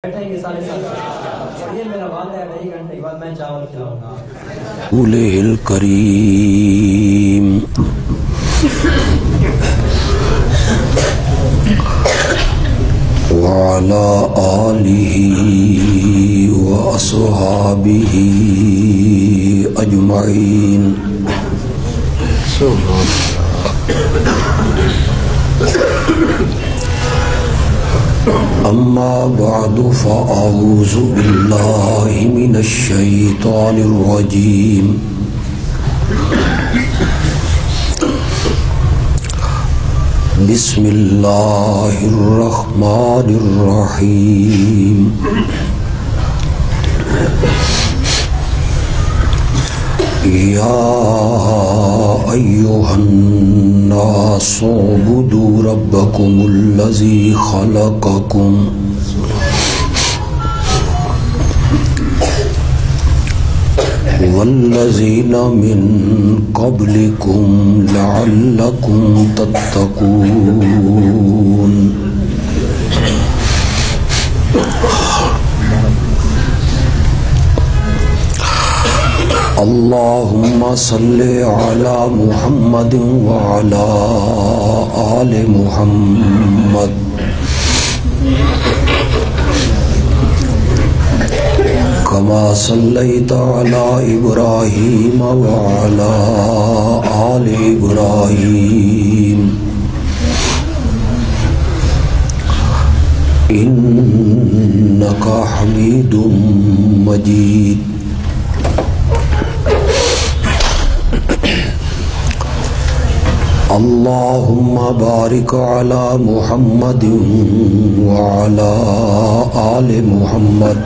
بیٹھیں گے سارے ساتھ، یہ میرا وعدہ ہے 2.5 گھنٹے کے بعد میں چاول کھلاؤں گا۔ رسولہ الکریم وعلى آلہ واصحابہ اجمعین۔ اما بعد فاعوذ باللہ من الشیطان الرجیم۔ بسم اللہ الرحمن الرحیم۔ یا ایھا الناس اعبدوا ربکم الذی خلقکم والذین من قبلکم لعلکم تتقون۔ اللہم صل علی محمد وعلی آل محمد کما صلیت علی ابراہیم وعلی آل ابراہیم انک حمید مجید۔ اللہم بارک علی محمد وعلی آل محمد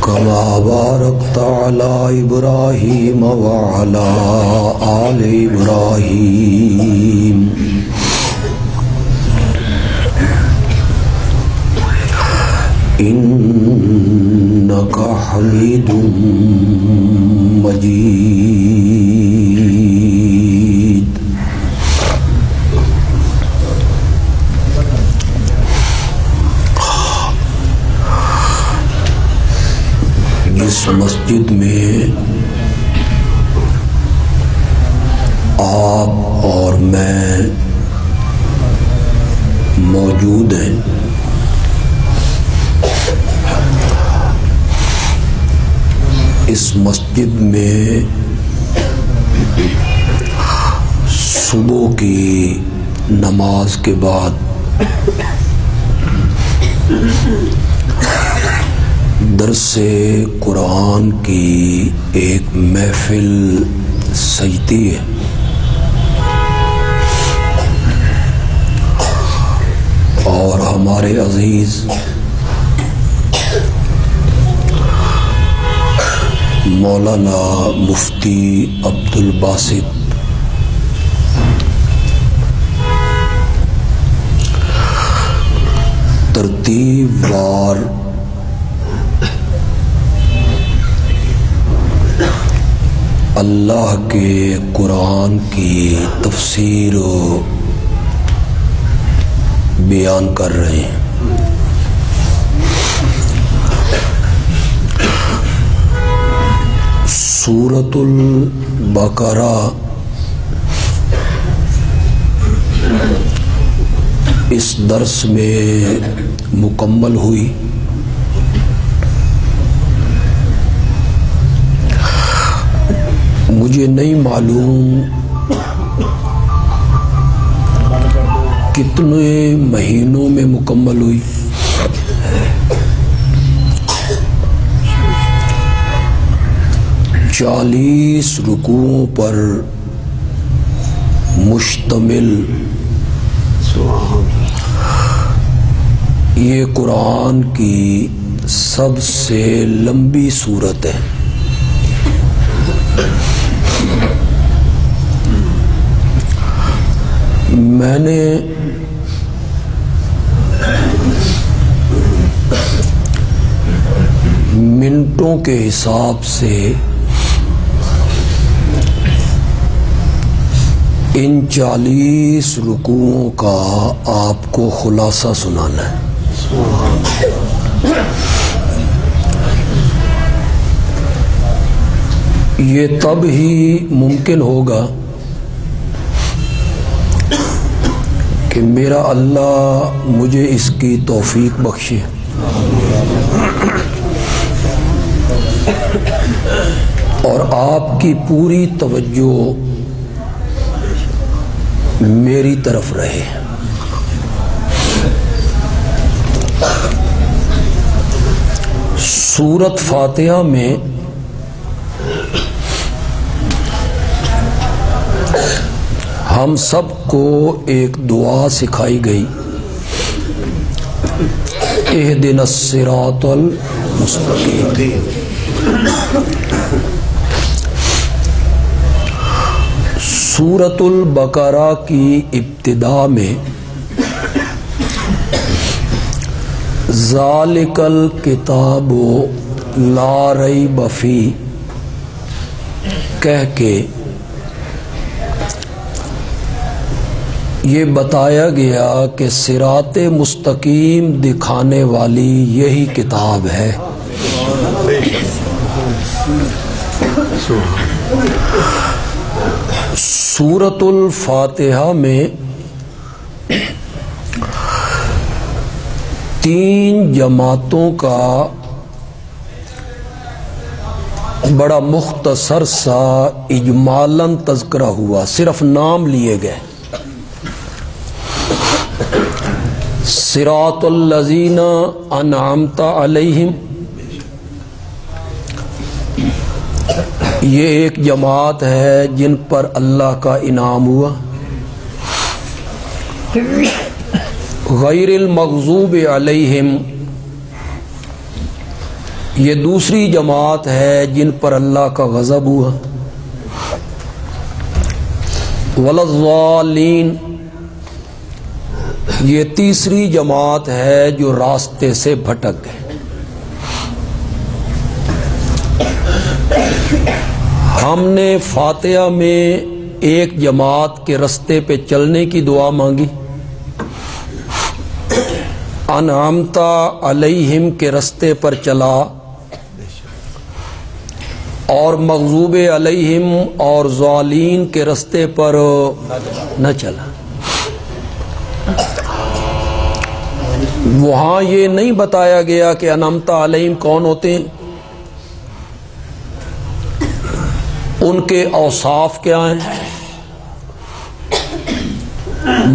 کما بارکت علی ابراہیم وعلی آل ابراہیم انک حمید مجید۔ اس مسجد میں آپ اور میں موجود ہیں۔ اس مسجد میں صبح کی نماز کے بعد درس قرآن کی ایک محفل سجتی ہے۔ اور ہمارے عزیز مولانا مفتی عبدالباسط ترتیب وار اللہ کے قرآن کی تفسیر بیان کر رہے ہیں۔ سورۃ البقرہ اس درس میں مکمل ہوئی۔ مجھے نہیں معلوم کتنے مہینوں میں مکمل ہوئی، چالیس رکوعوں پر مشتمل یہ قرآن کی سب سے لمبی سورت ہے۔ میں نے منٹوں کے حساب سے ان 40 رکوعوں کا آپ کو خلاصہ سنانا ہے۔ یہ تب ہی ممکن ہوگا کہ میرا اللہ مجھے اس کی توفیق بخشے۔ اور آپ کی پوری توجہ میری طرف رہے۔ سورۃ فاتحہ میں ہم سب کو ایک دعا سکھائی گئی، اہدنا الصراط المستقیم۔ سورۃ البقرہ کی ابتدا میں ذالک الکتاب لا ریب فیہ کہہ کے یہ بتایا گیا کہ صراط مستقیم دکھانے والی یہی کتاب ہے۔ سورۃ الفاتحہ میں 3 جماعتوں کا بڑا مختصر سا اجمالاً تذکرہ ہوا، صرف نام لیے گئے۔ صراط الذین انعمت علیہم، یہ ایک جماعت ہے جن پر اللہ کا انعام ہوا۔ غیر المغضوب علیہم، یہ دوسری جماعت ہے جن پر اللہ کا غضب ہوا۔ ولا الضالین، یہ تیسری جماعت ہے جو راستے سے بھٹک گئے۔ ہم نے فاتحہ میں ایک جماعت کے رستے پہ چلنے کی دعا مانگی، انعمت علیہم کے رستے پر چلا اور مغضوب علیہم اور ضالین کے رستے پر نہ چلا۔ وہاں یہ نہیں بتایا گیا کہ انعمت علیہم کون ہوتے ہیں، ان کے اوصاف کیا ہیں،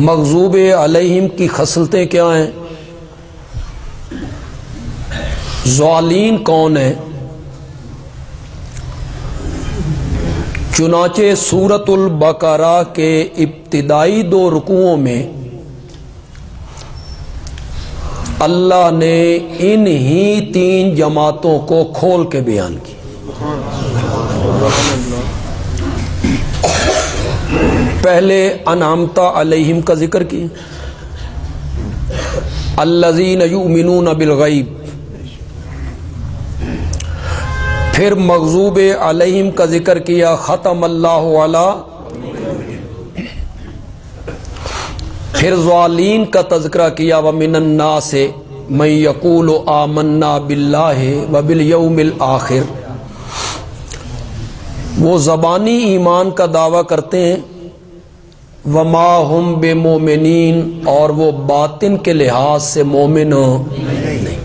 مغضوب علیہم کی خصلتیں کیا ہیں، ضالین کون ہیں۔ چنانچہ سورۃ البقرہ کے ابتدائی 2 رکوعوں میں اللہ نے انہی 3 جماعتوں کو کھول کے بیان کی۔ پہلے انعمت علیہم کا ذکر کیا، الذین یؤمنون بالغیب، پھر مغضوب علیہم کا ذکر کیا، ختم اللہ علی، پھر ضالین کا تذکرہ کیا، ومن الناس من یقول آمنا باللہ وبالیوم الآخر۔ وہ زبانی ایمان کا دعویٰ کرتے ہیں، وما ہم بمومنین، اور وہ باطن کے لحاظ سے مومن نہیں۔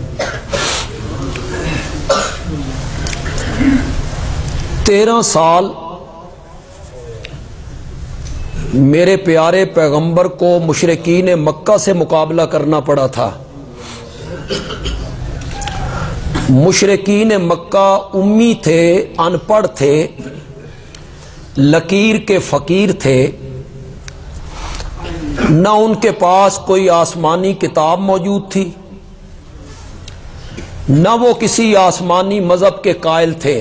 13 سال میرے پیارے پیغمبر کو مشرکین مکہ سے مقابلہ کرنا پڑا تھا۔ مشرکین مکہ امی تھے، ان پڑھ تھے، لکیر کے فقیر تھے، نہ ان کے پاس کوئی آسمانی کتاب موجود تھی، نہ وہ کسی آسمانی مذہب کے قائل تھے۔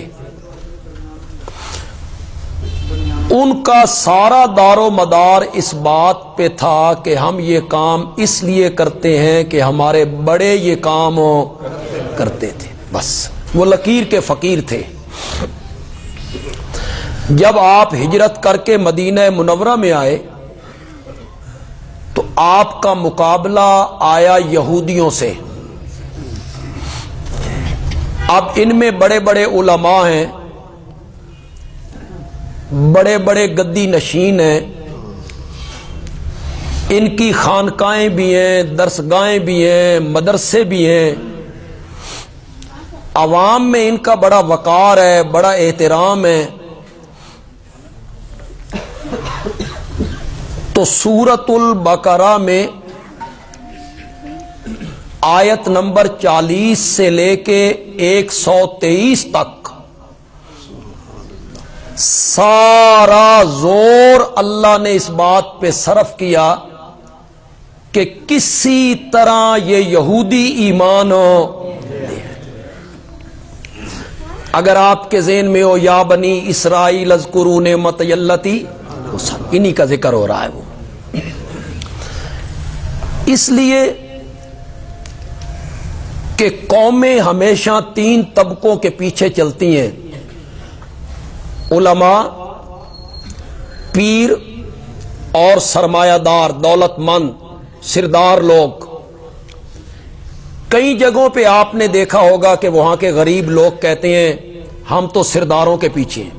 ان کا سارا دار و مدار اس بات پہ تھا کہ ہم یہ کام اس لیے کرتے ہیں کہ ہمارے بڑے یہ کام کرتے تھے، بس وہ لکیر کے فقیر تھے۔ جب آپ ہجرت کر کے مدینہ منورہ میں آئے تو آپ کا مقابلہ آیا یہودیوں سے. اب ان میں بڑے بڑے علماء ہیں، بڑے بڑے گدی نشین ہیں، ان کی خانقاہیں بھی ہیں، درسگاہیں بھی ہیں، مدرسے بھی ہیں، عوام میں ان کا بڑا وقار ہے، بڑا احترام ہے. تو سورۃ البقرہ میں آیت نمبر 40 سے لے کے 123 تک سارا زور اللہ نے اس بات پہ صرف کیا کہ کسی طرح یہ یہودی ایمان اگر آپ کے ذہن میں ہو یا بنی اسرائیل اذکروا نعمتی التی، انہی کا ذکر ہو رہا ہے. وہ اس لیے کہ قومیں ہمیشہ 3 طبقوں کے پیچھے چلتی ہیں: علماء، پیر اور سرمایہ دار، دولت مند، سردار لوگ. کئی جگہوں پہ آپ نے دیکھا ہوگا کہ وہاں کے غریب لوگ کہتے ہیں ہم تو سرداروں کے پیچھے ہیں،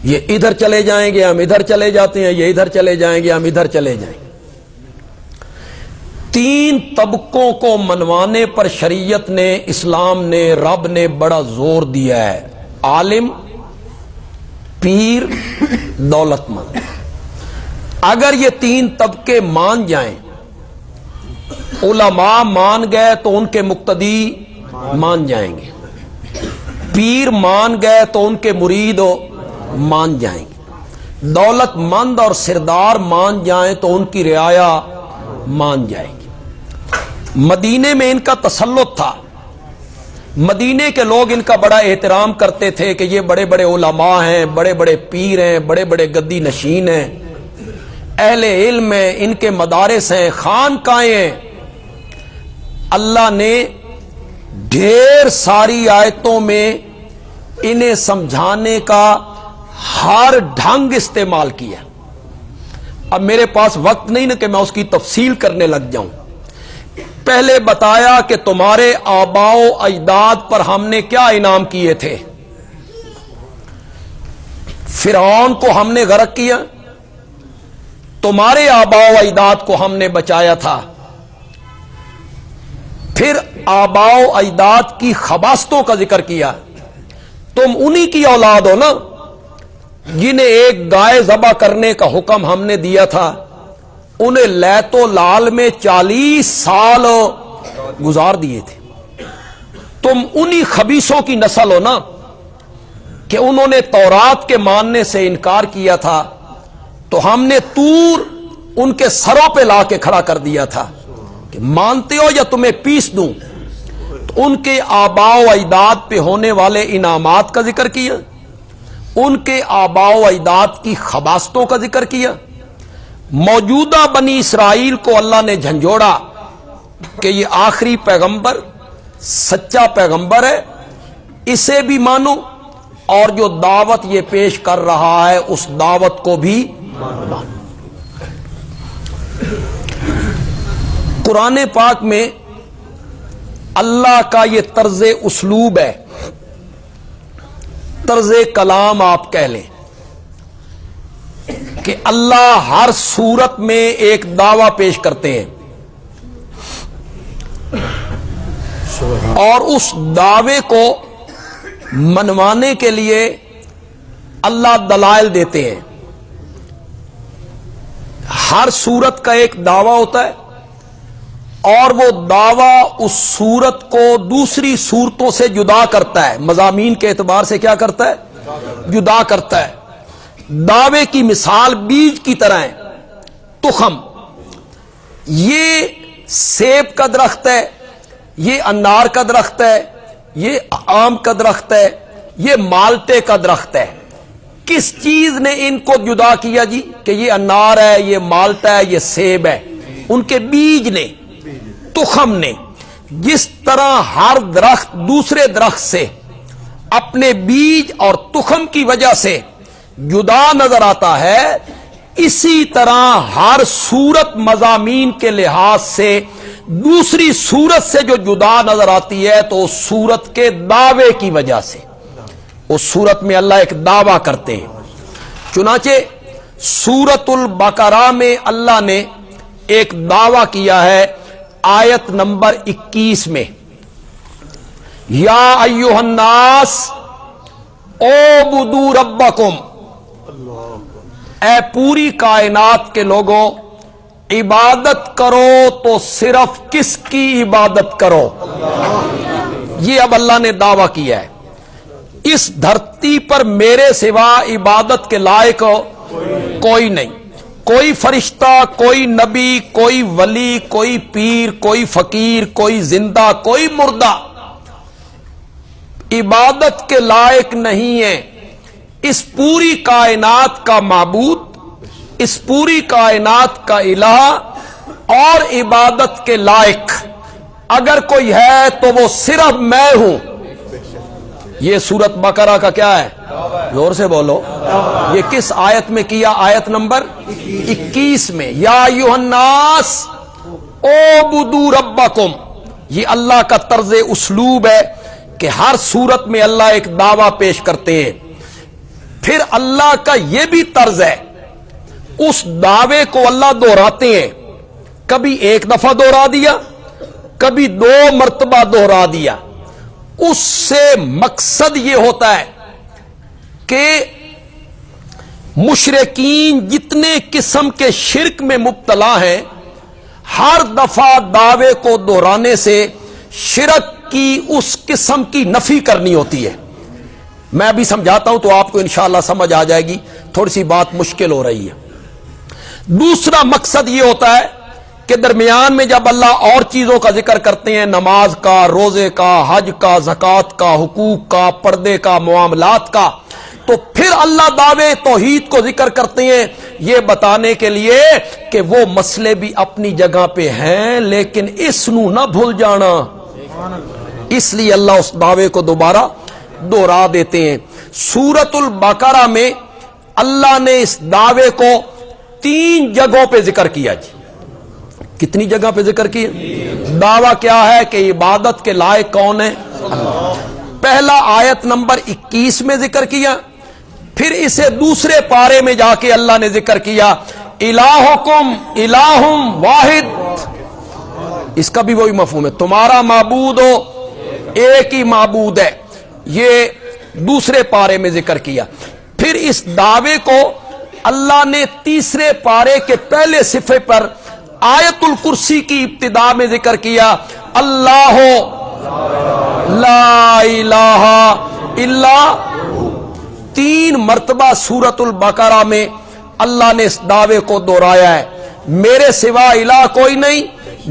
یہ ادھر چلے جائیں گے ہم ادھر چلے جاتے ہیں، یہ ادھر چلے جائیں گے ہم ادھر چلے جائیں گے. 3 طبقوں کو منوانے پر شریعت نے، اسلام نے، رب نے بڑا زور دیا ہے: عالم، پیر، دولت مند. اگر یہ 3 طبقے مان جائیں، علماء مان گئے تو ان کے مقتدی مان جائیں گے، پیر مان گئے تو ان کے مرید مان جائیں گے، دولت مند اور سردار مان جائیں تو ان کی رعایا مان جائے گی. مدینے میں ان کا تسلط تھا، مدینے کے لوگ ان کا بڑا احترام کرتے تھے کہ یہ بڑے بڑے علماء ہیں، بڑے بڑے پیر ہیں، بڑے بڑے گدی نشین ہیں، اہل علم ہیں، ان کے مدارس ہیں، خانقاہیں ہیں. اللہ نے ڈھیر ساری آیتوں میں انہیں سمجھانے کا ہر ڈھنگ استعمال کیا. اب میرے پاس وقت نہیں نا کہ میں اس کی تفصیل کرنے لگ جاؤں. پہلے بتایا کہ تمہارے آباء و اجداد پر ہم نے کیا انعام کیے تھے. فرعون کو ہم نے غرق کیا، تمہارے آباء و اجداد کو ہم نے بچایا تھا. پھر آباء و اجداد کی خباستوں کا ذکر کیا. تم انہی کی اولاد ہو نا جنہیں ایک گائے ذبح کرنے کا حکم ہم نے دیا تھا، انہیں لیت و لال میں 40 سال گزار دیے تھے. تم انہی خبیثوں کی نسل ہو نا کہ انہوں نے تورات کے ماننے سے انکار کیا تھا، تو ہم نے طور ان کے سروں پہ لا کے کھڑا کر دیا تھا کہ مانتے ہو یا تمہیں پیس دوں. تو ان کے آباء و اجداد پہ ہونے والے انعامات کا ذکر کیا، ان کے آباء و اجداد کی خباستوں کا ذکر کیا. موجودہ بنی اسرائیل کو اللہ نے جھنجھوڑا کہ یہ آخری پیغمبر، سچا پیغمبر ہے، اسے بھی مانو، اور جو دعوت یہ پیش کر رہا ہے اس دعوت کو بھی مانو. قرآن پاک میں اللہ کا یہ طرز اسلوب ہے، طرز کلام آپ کہہ لیں، کہ اللہ ہر صورت میں ایک دعویٰ پیش کرتے ہیں اور اس دعوے کو منوانے کے لیے اللہ دلائل دیتے ہیں. ہر صورت کا ایک دعویٰ ہوتا ہے اور وہ دعویٰ اس صورت کو دوسری صورتوں سے جدا کرتا ہے، مضامین کے اعتبار سے کیا کرتا ہے؟ جدا کرتا ہے. دعوے کی مثال بیج کی طرح ہے. تخم، یہ سیب کا درخت ہے، یہ انار کا درخت ہے، یہ آم کا درخت ہے، یہ مالٹے کا درخت ہے. کس چیز نے ان کو جدا کیا جی کہ یہ انار ہے، یہ مالٹا ہے، یہ سیب ہے؟ ان کے بیج نے، تخم نے. جس طرح ہر درخت دوسرے درخت سے اپنے بیج اور تخم کی وجہ سے جدا نظر آتا ہے، اسی طرح ہر صورت مضامین کے لحاظ سے دوسری صورت سے جو جدا نظر آتی ہے تو اس صورت کے دعوے کی وجہ سے، اس صورت میں اللہ ایک دعویٰ کرتے ہیں۔ چنانچہ سورۃ البقرہ میں اللہ نے ایک دعویٰ کیا ہے آیت نمبر 21 میں، یا ایھا الناس اعبدوا ربکم، اے پوری کائنات کے لوگوں عبادت کرو تو صرف کس کی عبادت کرو؟ یہ اب اللہ نے دعویٰ کیا ہے، اس دھرتی پر میرے سوا عبادت کے لائق کوئی نہیں، کوئی فرشتہ، کوئی نبی، کوئی ولی، کوئی پیر، کوئی فقیر، کوئی زندہ، کوئی مردہ عبادت کے لائق نہیں ہے۔ اس پوری کائنات کا معبود، اس پوری کائنات کا الہ اور عبادت کے لائق اگر کوئی ہے تو وہ صرف میں ہوں۔ یہ سورۃ بقرہ کا کیا ہے؟ زور سے بولو، یہ کس آیت میں کیا؟ آیت نمبر 21 میں، یا ایھا الناس اعبدوا ربکم۔ یہ اللہ کا طرز اسلوب ہے کہ ہر صورت میں اللہ ایک دعویٰ پیش کرتے ہیں، پھر اللہ کا یہ بھی طرز ہے، اس دعوے کو اللہ دہراتے ہیں، کبھی ایک دفعہ دہرا دیا، کبھی 2 مرتبہ دہرا دیا۔ اس سے مقصد یہ ہوتا ہے کہ مشرکین جتنے قسم کے شرک میں مبتلا ہیں، ہر دفعہ دعوے کو دہرانے سے شرک کی اس قسم کی نفی کرنی ہوتی ہے۔ میں ابھی سمجھاتا ہوں تو آپ کو انشاءاللہ سمجھ آ جائے گی، تھوڑی سی بات مشکل ہو رہی ہے۔ دوسرا مقصد یہ ہوتا ہے کہ درمیان میں جب اللہ اور چیزوں کا ذکر کرتے ہیں، نماز کا، روزے کا، حج کا، زکوٰۃ کا، حقوق کا، پردے کا، معاملات کا، تو پھر اللہ دعوے توحید کو ذکر کرتے ہیں، یہ بتانے کے لیے کہ وہ مسئلے بھی اپنی جگہ پہ ہیں لیکن اس نو نہ بھول جانا، اس لیے اللہ اس دعوے کو دوبارہ دوہرا دیتے ہیں۔ سورۃ البقرہ میں اللہ نے اس دعوے کو 3 جگہوں پہ ذکر کیا۔ جی کتنی جگہ پہ ذکر کیا؟ دعویٰ کیا ہے کہ عبادت کے لائق کون ہے؟ اللہ۔ پہلا آیت نمبر 21 میں ذکر کیا، پھر اسے دوسرے پارے میں جا کے اللہ نے ذکر کیا الہکم الہ واحد، اس کا بھی وہی مفہوم ہے، تمہارا معبود ہو ایک ہی معبود ہے، یہ دوسرے پارے میں ذکر کیا۔ پھر اس دعوے کو اللہ نے تیسرے پارے کے پہلے صفحے پر آیت الکرسی کی ابتدا میں ذکر کیا، اللہ لا الہ الا۔ 3 مرتبہ سورۃ البقرہ میں اللہ نے اس دعوے کو دہرایا ہے، میرے سوا الہ کوئی نہیں،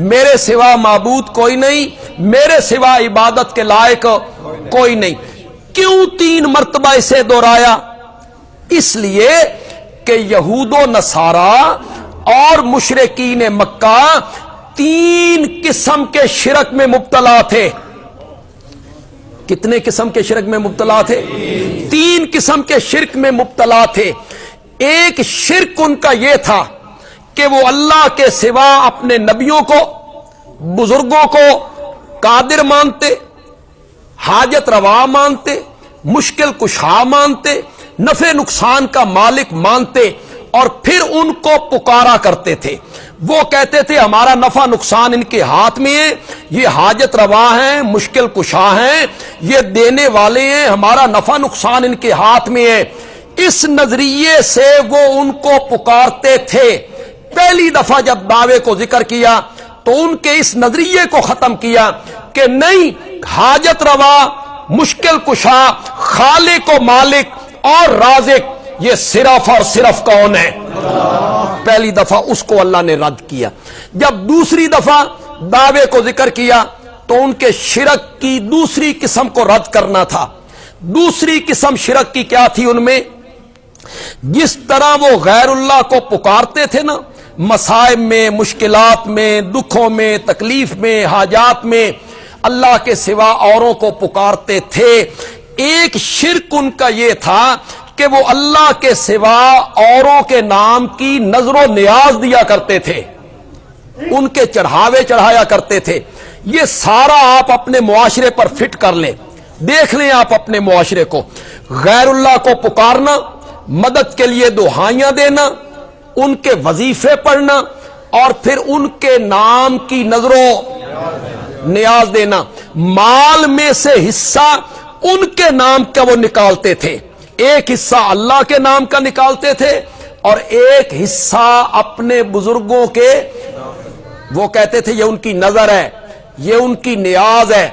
میرے سوا معبود کوئی نہیں، میرے سوا عبادت کے لائق کوئی نہیں۔ کیوں 3 مرتبہ اسے دہرایا؟ اس لیے کہ یہود و نصارا اور مشرکین مکہ 3 قسم کے شرک میں مبتلا تھے۔ کتنے قسم کے شرک میں مبتلا تھے؟ 3 قسم کے شرک میں مبتلا تھے۔ ایک شرک ان کا یہ تھا کہ وہ اللہ کے سوا اپنے نبیوں کو، بزرگوں کو قادر مانتے، حاجت روا مانتے، مشکل کشا مانتے، نفع نقصان کا مالک مانتے، اور پھر ان کو پکارا کرتے تھے۔ وہ کہتے تھے ہمارا نفع نقصان ان کے ہاتھ میں ہے، یہ حاجت روا ہیں، مشکل کشا ہیں، یہ دینے والے ہیں، ہمارا نفع نقصان ان کے ہاتھ میں ہے۔ اس نظریے سے وہ ان کو پکارتے تھے۔ پہلی دفعہ جب دعوے کو ذکر کیا تو ان کے اس نظریے کو ختم کیا کہ نہیں، حاجت روا، مشکل کشا، خالق و مالک اور رازق، یہ صرف اور صرف کون ہے؟ پہلی دفعہ اس کو اللہ نے رد کیا۔ جب دوسری دفعہ دعوے کو ذکر کیا تو ان کے شرک کی دوسری قسم کو رد کرنا تھا۔ دوسری قسم شرک کی کیا تھی؟ ان میں جس طرح وہ غیر اللہ کو پکارتے تھے نا، مصائب میں، مشکلات میں، دکھوں میں، تکلیف میں، حاجات میں اللہ کے سوا اوروں کو پکارتے تھے، ایک شرک ان کا یہ تھا کہ وہ اللہ کے سوا اوروں کے نام کی نظر و نیاز دیا کرتے تھے، ان کے چڑھاوے چڑھایا کرتے تھے۔ یہ سارا آپ اپنے معاشرے پر فٹ کر لیں، دیکھ لیں آپ اپنے معاشرے کو، غیر اللہ کو پکارنا، مدد کے لیے دعائیاں دینا، ان کے وظیفے پڑھنا، اور پھر ان کے نام کی نظر و نیاز دینا۔ مال میں سے حصہ ان کے نام کا وہ نکالتے تھے، ایک حصہ اللہ کے نام کا نکالتے تھے اور ایک حصہ اپنے بزرگوں کے، وہ کہتے تھے یہ ان کی نظر ہے، یہ ان کی نیاز ہے۔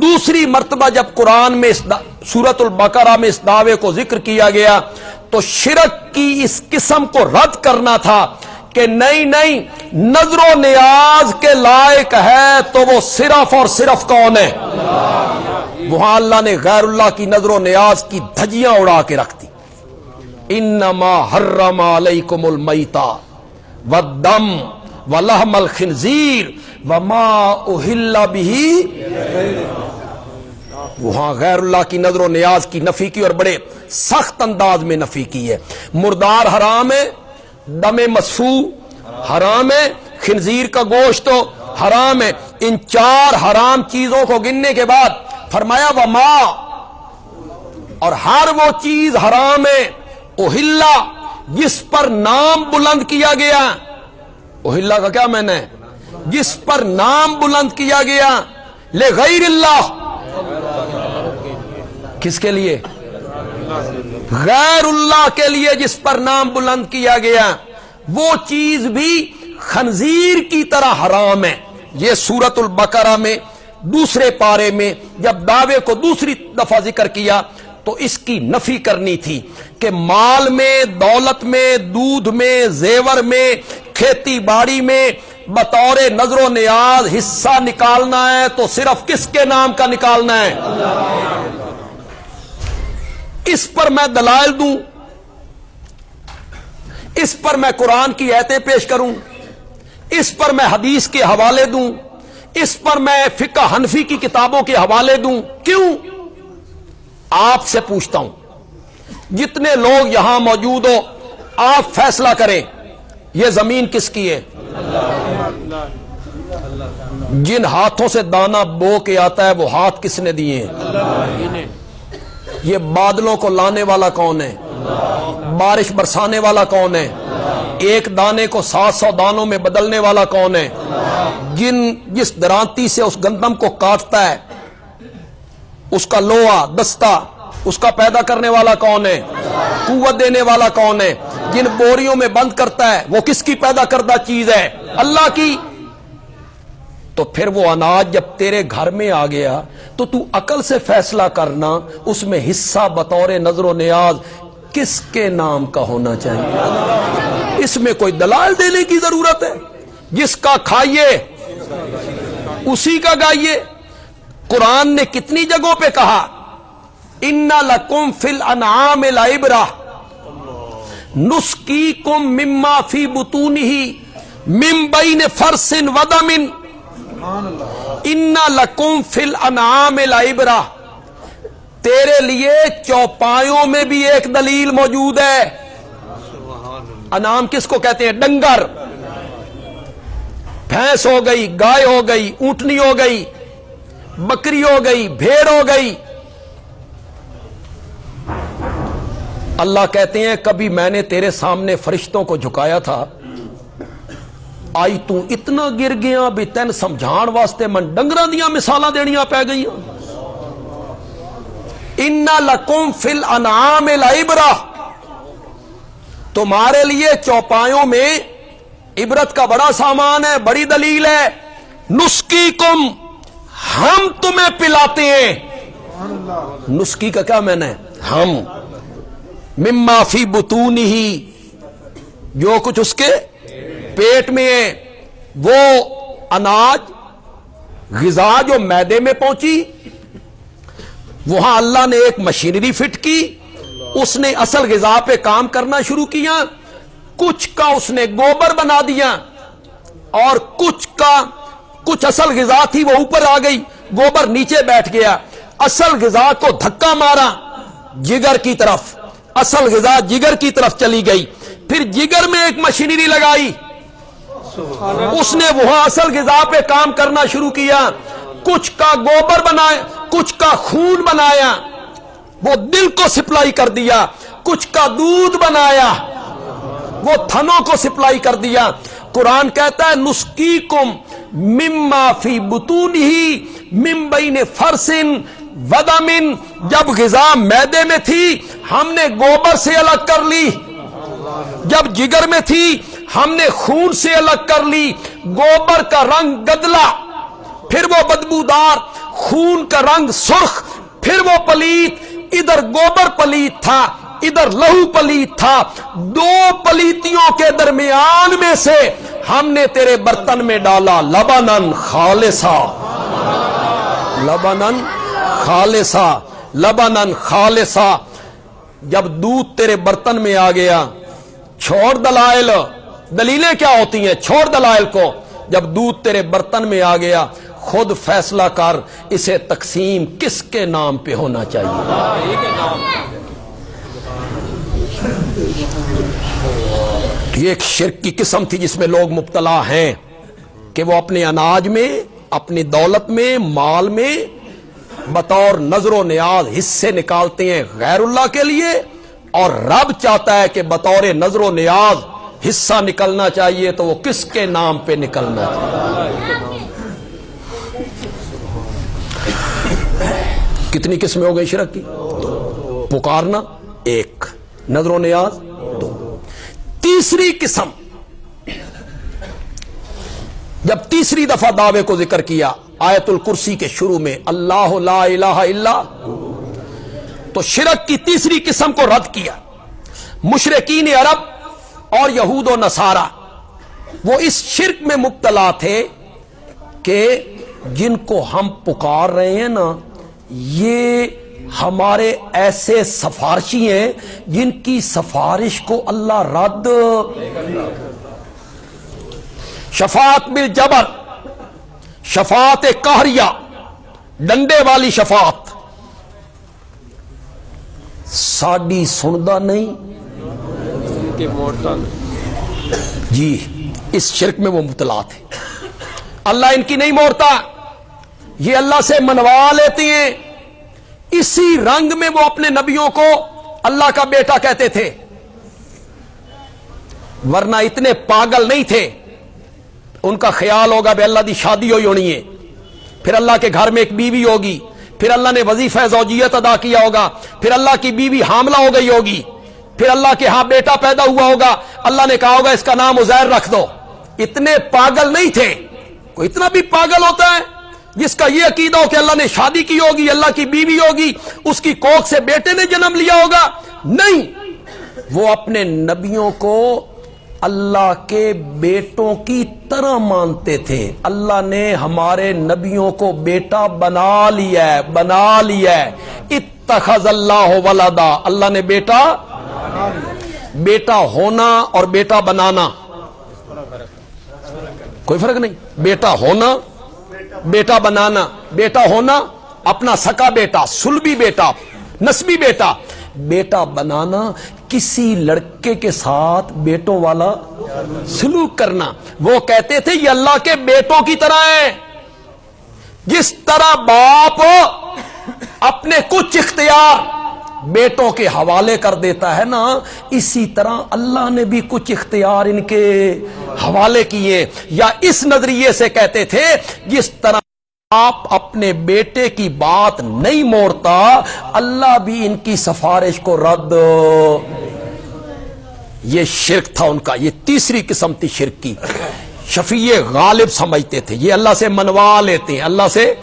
دوسری مرتبہ جب قرآن میں سورۃ البقرہ میں اس دعوے کو ذکر کیا گیا تو شرک کی اس قسم کو رد کرنا تھا کہ نہیں، نظر و نیاز کے لائق ہے تو وہ صرف اور صرف کون ہے؟ وہاں اللہ نے غیر اللہ کی نظر و نیاز کی دھجیاں اڑا کے رکھ دی۔ انما حرم علیکم المیتہ والدم ولحم الخنزیر وما اہل بہ، وہاں غیر اللہ کی نظر و نیاز کی نفی کی اور بڑے سخت انداز میں نفی کی ہے۔ مردار حرام ہے، دم مسفوح حرام ہے، خنزیر کا گوشت حرام ہے۔ ان چار حرام چیزوں کو گننے کے بعد فرمایا وما، اور ہر وہ چیز حرام ہے اہلا جس پر نام بلند کیا گیا۔ اہلا کا کیا معنی ہے؟ جس پر نام بلند کیا گیا، لغیر اللہ، کس کے لیے؟ غیر اللہ کے لیے جس پر نام بلند کیا گیا، وہ چیز بھی خنزیر کی طرح حرام ہے۔ یہ سورۃ البقرہ میں دوسرے پارے میں جب دعوے کو دوسری دفعہ ذکر کیا تو اس کی نفی کرنی تھی کہ مال میں، دولت میں، دودھ میں، زیور میں، کھیتی باڑی میں بطور نظر و نیاز حصہ نکالنا ہے تو صرف کس کے نام کا نکالنا ہے؟ اس پر میں دلائل دوں، اس پر میں قرآن کی آیتیں پیش کروں، اس پر میں حدیث کے حوالے دوں، اس پر میں فقہ حنفی کی کتابوں کے حوالے دوں، کیوں؟ آپ سے پوچھتا ہوں، جتنے لوگ یہاں موجود ہو، آپ فیصلہ کریں یہ زمین کس کی ہے؟ جن ہاتھوں سے دانہ بو کے آتا ہے وہ ہاتھ کس نے دیے ہیں؟ یہ بادلوں کو لانے والا کون ہے؟ بارش برسانے والا کون ہے؟ ایک دانے کو 700 دانوں میں بدلنے والا کون ہے؟ جس درانتی سے اس گندم کو کاٹتا ہے، اس کا لوہا دستہ، اس کا پیدا کرنے والا کون ہے؟ قوت دینے والا کون ہے؟ جن بوریوں میں بند کرتا ہے وہ کس کی پیدا کردہ چیز ہے؟ اللہ کی۔ تو پھر وہ اناج جب تیرے گھر میں آ گیا تو تو عقل سے فیصلہ کرنا اس میں حصہ بطور نظر و نیاز کس کے نام کا ہونا چاہیے؟ اس میں کوئی دلائل دینے کی ضرورت ہے؟ جس کا کھائیے اسی کا گائیے۔ قرآن نے کتنی جگہوں پہ کہا اِنَّ لَكُمْ فِي الْأَنْعَامِ لَعِبْرَةً نُسْقِيكُم مِّمَّا فِي بُطُونِهِ مِن بَيْنِ فَرْثٍ وَدَمٍ اِنَّ لَكُمْ فِي الْأَنْعَامِ لَعِبْرَةً، تیرے لیے چوپایوں میں بھی ایک دلیل موجود ہے۔ انعام کس کو کہتے ہیں؟ ڈنگر، بھینس ہو گئی، گائے ہو گئی، اونٹنی ہو گئی، بکری ہو گئی، بھیڑ ہو گئی۔ اللہ کہتے ہیں کبھی میں نے تیرے سامنے فرشتوں کو جھکایا تھا، آئی تو اتنا گر گیا بھی تین سمجھان واسطے من ڈنگراں دیاں مثالاں دینیاں پہ گئی۔ اِنَّ لَكُمْ فِي الْأَنْعَامِ لَعِبْرَةً، تمہارے لیے چوپایوں میں عبرت کا بڑا سامان ہے، بڑی دلیل ہے۔ نسقیکم، ہم تمہیں پلاتے ہیں۔ نسخی کا کیا معنی ہے؟ ہم۔ مما فی بطونہ، جو کچھ اس کے پیٹ میں ہے، وہ اناج غذا جو معدے میں پہنچی، وہاں اللہ نے ایک مشینری فٹ کی، اس نے اصل غذا پہ کام کرنا شروع کیا، کچھ کا اس نے گوبر بنا دیا اور کچھ اصل غذا تھی وہ اوپر آ گئی، گوبر نیچے بیٹھ گیا۔ اصل غذا کو دھکا مارا جگر کی طرف، اصل غذا جگر کی طرف چلی گئی، پھر جگر میں ایک مشینری لگائی، اس نے وہاں اصل غذا پہ کام کرنا شروع کیا، کچھ کا گوبر بنایا، کچھ کا خون بنایا، وہ دل کو سپلائی کر دیا، کچھ کا دودھ بنایا، وہ تھنوں کو سپلائی کر دیا۔ قرآن کہتا ہے نسقیکم مما فی بطونہ من بین فرث ودم، جب غذا معدے میں تھی ہم نے گوبر سے الگ کر لی، جب جگر میں تھی ہم نے خون سے الگ کر لی، گوبر کا رنگ گدلا، پھر وہ بدبودار، خون کا رنگ سرخ، پھر وہ پلیت، ادھر گوبر پلیت تھا ادھر لہو پلیت تھا، دو پلیتیوں کے درمیان میں سے ہم نے تیرے برتن میں ڈالا لبنن خالصا، لبنن خالصا، لبنن خالصا۔ جب دودھ تیرے برتن میں آ گیا، چھوڑ دلائل، دلیلیں کیا ہوتی ہیں، چھوڑ دلائل کو، جب دودھ تیرے برتن میں آ گیا خود فیصلہ کر اسے تقسیم کس کے نام پہ ہونا چاہیے۔ یہ ایک شرک کی قسم تھی جس میں لوگ مبتلا ہیں کہ وہ اپنے اناج میں، اپنی دولت میں، مال میں بطور نظر و نیاز حصے نکالتے ہیں غیر اللہ کے لیے، اور رب چاہتا ہے کہ بطور نظر و نیاز حصہ نکلنا چاہیے تو وہ کس کے نام پہ نکلنا چاہیے۔ کتنی قسمیں ہو گئی شرک کی؟ پکارنا ایک، نظر و نیاز دو۔ تیسری قسم، جب تیسری دفعہ دعوے کو ذکر کیا آیت الکرسی کے شروع میں اللہ لا الہ الا، تو شرک کی تیسری قسم کو رد کیا۔ مشرکین عرب اور یہود و نصارہ وہ اس شرک میں مبتلا تھے کہ جن کو ہم پکار رہے ہیں نا یہ ہمارے ایسے سفارشی ہیں جن کی سفارش کو اللہ رد، شفاعت بالجبر، شفاعت قہریہ، ڈنڈے والی شفاعت، ساڈی سندا نہیں جی، اس شرک میں وہ مبتلا تھے۔ اللہ ان کی نہیں موڑتا، یہ اللہ سے منوا لیتے ہیں۔ اسی رنگ میں وہ اپنے نبیوں کو اللہ کا بیٹا کہتے تھے، ورنہ اتنے پاگل نہیں تھے۔ ان کا خیال ہوگا بے اللہ دی شادی ہوئی ہونی ہے، پھر اللہ کے گھر میں ایک بیوی ہوگی، پھر اللہ نے وظیفہ زوجیت ادا کیا ہوگا، پھر اللہ کی بیوی حاملہ ہو گئی ہوگی، پھر اللہ کے ہاں بیٹا پیدا ہوا ہوگا، اللہ نے کہا ہوگا اس کا نام عزیر رکھ دو۔ اتنے پاگل نہیں تھے۔ کوئی اتنا بھی پاگل ہوتا ہے جس کا یہ عقیدہ ہو کہ اللہ نے شادی کی ہوگی، اللہ کی بیوی ہوگی، اس کی کوکھ سے بیٹے نے جنم لیا ہوگا؟ نہیں، وہ اپنے نبیوں کو اللہ کے بیٹوں کی طرح مانتے تھے۔ اللہ نے ہمارے نبیوں کو بیٹا بنا لیا ہے، بنا لیا ہے۔ اتخذ اللہ ولدا، اللہ نے بیٹا، بیٹا ہونا اور بیٹا بنانا کوئی فرق نہیں۔ بیٹا ہونا، بیٹا بنانا، بیٹا ہونا اپنا سکا بیٹا، سلبی بیٹا، نسبی بیٹا، بیٹا بنانا کسی لڑکے کے ساتھ بیٹوں والا سلوک کرنا۔ وہ کہتے تھے یہ اللہ کے بیٹوں کی طرح ہیں، جس طرح باپ اپنے کچھ اختیار بیٹوں کے حوالے کر دیتا ہے نا، اسی طرح اللہ نے بھی کچھ اختیار ان کے حوالے کیے۔ یا اس نظریے سے کہتے تھے جس طرح آپ اپنے بیٹے کی بات نہیں موڑتا، اللہ بھی ان کی سفارش کو رد۔ یہ شرک تھا ان کا، یہ تیسری قسم تھی شرک کی۔ شفیع غالب سمجھتے تھے یہ اللہ سے منوا لیتے ہیں، اللہ سے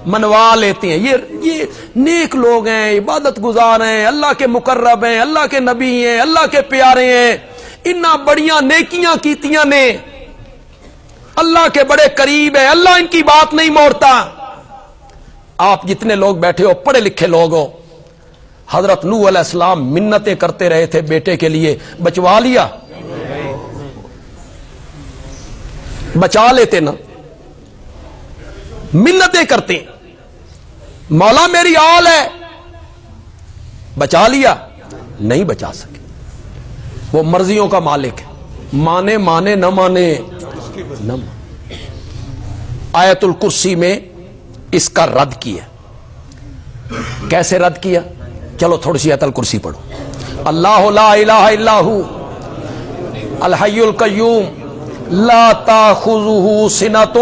منوا لیتے ہیں، یہ نیک لوگ ہیں، عبادت گزار ہیں، اللہ کے مقرب ہیں، اللہ کے نبی ہیں، اللہ کے پیارے ہیں، انہاں بڑیاں نیکیاں کیتیاں نے، اللہ کے بڑے قریب ہیں، اللہ ان کی بات نہیں موڑتا۔ آپ جتنے لوگ بیٹھے ہو پڑھے لکھے لوگ ہو، حضرت نوح علیہ السلام منتیں کرتے رہے تھے بیٹے کے لیے، بچوا لیا؟ بچا لیتے نا، منتیں کرتے ہیں۔ مولا میری آل ہے، بچا لیا؟ نہیں بچا سکے، وہ مرضیوں کا مالک ہے، مانے مانے نہ مانے نہ مانے۔ آیت الکرسی میں اس کا رد کیا۔ کیسے رد کیا؟ چلو تھوڑی سی آیت الکرسی پڑھو۔ اللہ لا الہ الا ہو الحی القیوم لا تاخذہ سنۃ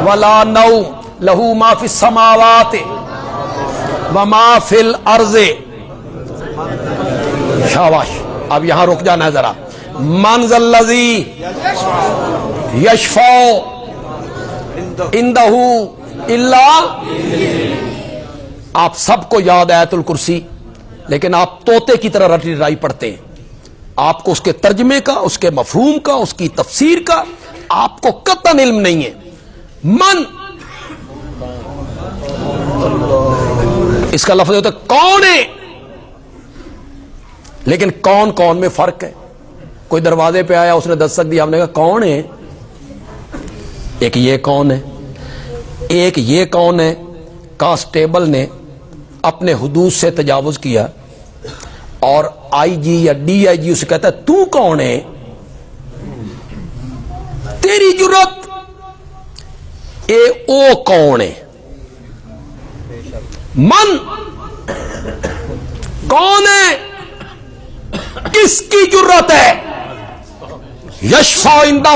ولا نوم لہ ما فی السماوات وما فی الارض۔ شاباش، اب یہاں رک جانا ہے ذرا۔ من ذا الذی یشفع عندہ الا، آپ سب کو یاد ہے آیت الکرسی، لیکن آپ طوطے کی طرح رٹی رائی پڑھتے ہیں، آپ کو اس کے ترجمے کا، اس کے مفہوم کا، اس کی تفسیر کا آپ کو قطعاً علم نہیں ہے۔ من، اس کا لفظ ہوتا ہے کون ہے، لیکن کون کون میں فرق ہے۔ کوئی دروازے پہ آیا، اس نے دستک دیا، ہم نے کہا کون ہے؟ ایک یہ کون ہے، ایک یہ کون ہے۔ کانسٹیبل نے اپنے حدود سے تجاوز کیا اور آئی جی یا ڈی آئی جی اسے کہتا ہے تو کون ہے، تیری جرت، اے او کون ہے؟ من کون ہے، کس کی جرت ہے؟ یشفع عندہ،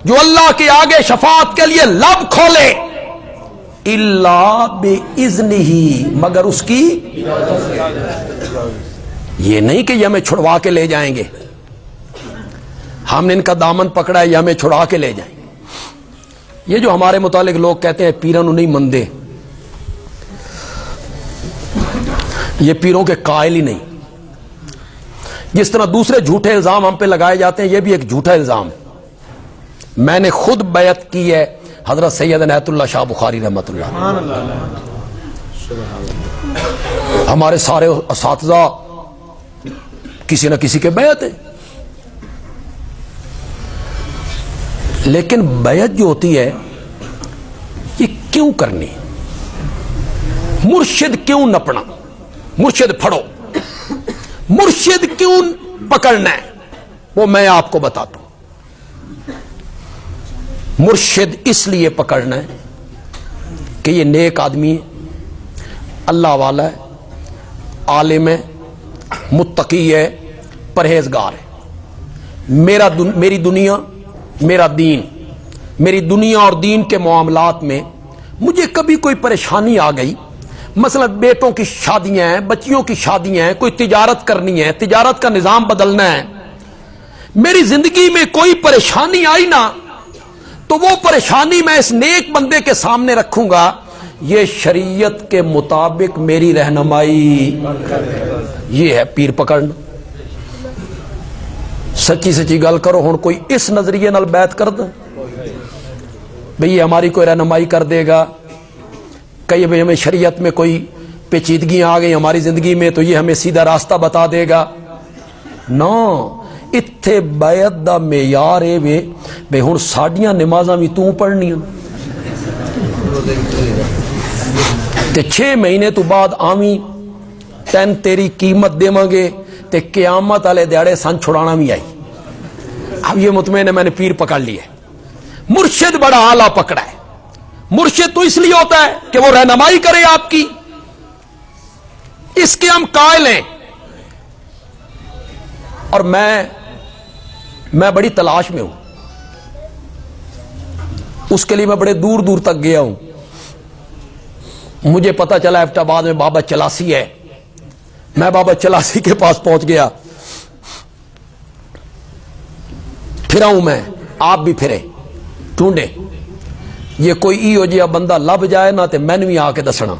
جو اللہ کے آگے شفاعت کے لیے لب کھولے، الا باذنہ، مگر اس کی، یہ نہیں کہ یہ ہمیں چھڑوا کے لے جائیں گے، ہم نے ان کا دامن پکڑا ہے، یہ ہمیں چھڑا کے لے جائیں گے۔ یہ جو ہمارے متعلق لوگ کہتے ہیں پیرن نہیں مندے، یہ پیروں کے قائل ہی نہیں۔ جس طرح دوسرے جھوٹے الزام ہم پہ لگائے جاتے ہیں، یہ بھی ایک جھوٹا الزام ہے۔ میں نے خود بیعت کی ہے حضرت سید عنایت اللہ شاہ بخاری رحمۃ اللہ، ہمارے سارے اساتذہ کسی نہ کسی کے بیعت ہیں، لیکن بیعت جو ہوتی ہے یہ کیوں کرنی؟ مرشد کیوں نپنا؟ مرشد پھڑو، مرشد کیوں پکڑنا ہے؟ وہ میں آپ کو بتاتا ہوں۔ مرشد اس لیے پکڑنا ہے کہ یہ نیک آدمی ہے، اللہ والا ہے، عالم ہے، متقی ہے، پرہیزگار ہے۔ میری دنیا، میرا دین، میری دنیا اور دین کے معاملات میں مجھے کبھی کوئی پریشانی آ گئی، مثلا بیٹوں کی شادیاں ہیں، بچیوں کی شادیاں ہیں، کوئی تجارت کرنی ہے، تجارت کا نظام بدلنا ہے، میری زندگی میں کوئی پریشانی آئی نا، تو وہ پریشانی میں اس نیک بندے کے سامنے رکھوں گا، یہ شریعت کے مطابق میری رہنمائی، یہ ہے پیر پکڑنا۔ سچی سچی گل کرو، ہن کوئی اس نظریے نال بیعت کر دے بھئی یہ ہماری کوئی رہنمائی کر دے گا، کئی بھئی ہمیں شریعت میں کوئی پیچیدگیاں آ گئی ہماری زندگی میں تو یہ ہمیں سیدھا راستہ بتا دے گا؟ نو، اتھے بیعت دا معیار اے وے بے ہن ساڈیاں نمازاں بھی تو پڑھنیاں تے 6 مہینے تو بعد آویں تین تیری قیمت دیواں گے تے قیامت والے دیہڑے سن چھڑانا بھی آئی۔ اب یہ مطمئن ہے میں نے پیر پکڑ لیا ہے۔ مرشد بڑا اعلیٰ پکڑا ہے۔ مرشد تو اس لیے ہوتا ہے کہ وہ رہنمائی کرے آپ کی، اس کے ہم قائل ہیں۔ اور میں بڑی تلاش میں ہوں، اس کے لیے میں بڑے دور دور تک گیا ہوں۔ مجھے پتا چلا ایبٹ آباد میں بابا چلاسی ہے، میں بابا چلاسی کے پاس پہنچ گیا، پھرا ہوں میں، آپ بھی پھرے، ڈھونڈے، یہ کوئی ایو جہا بندہ لب جائے نہ تے میں نے بھی آ کے دسنا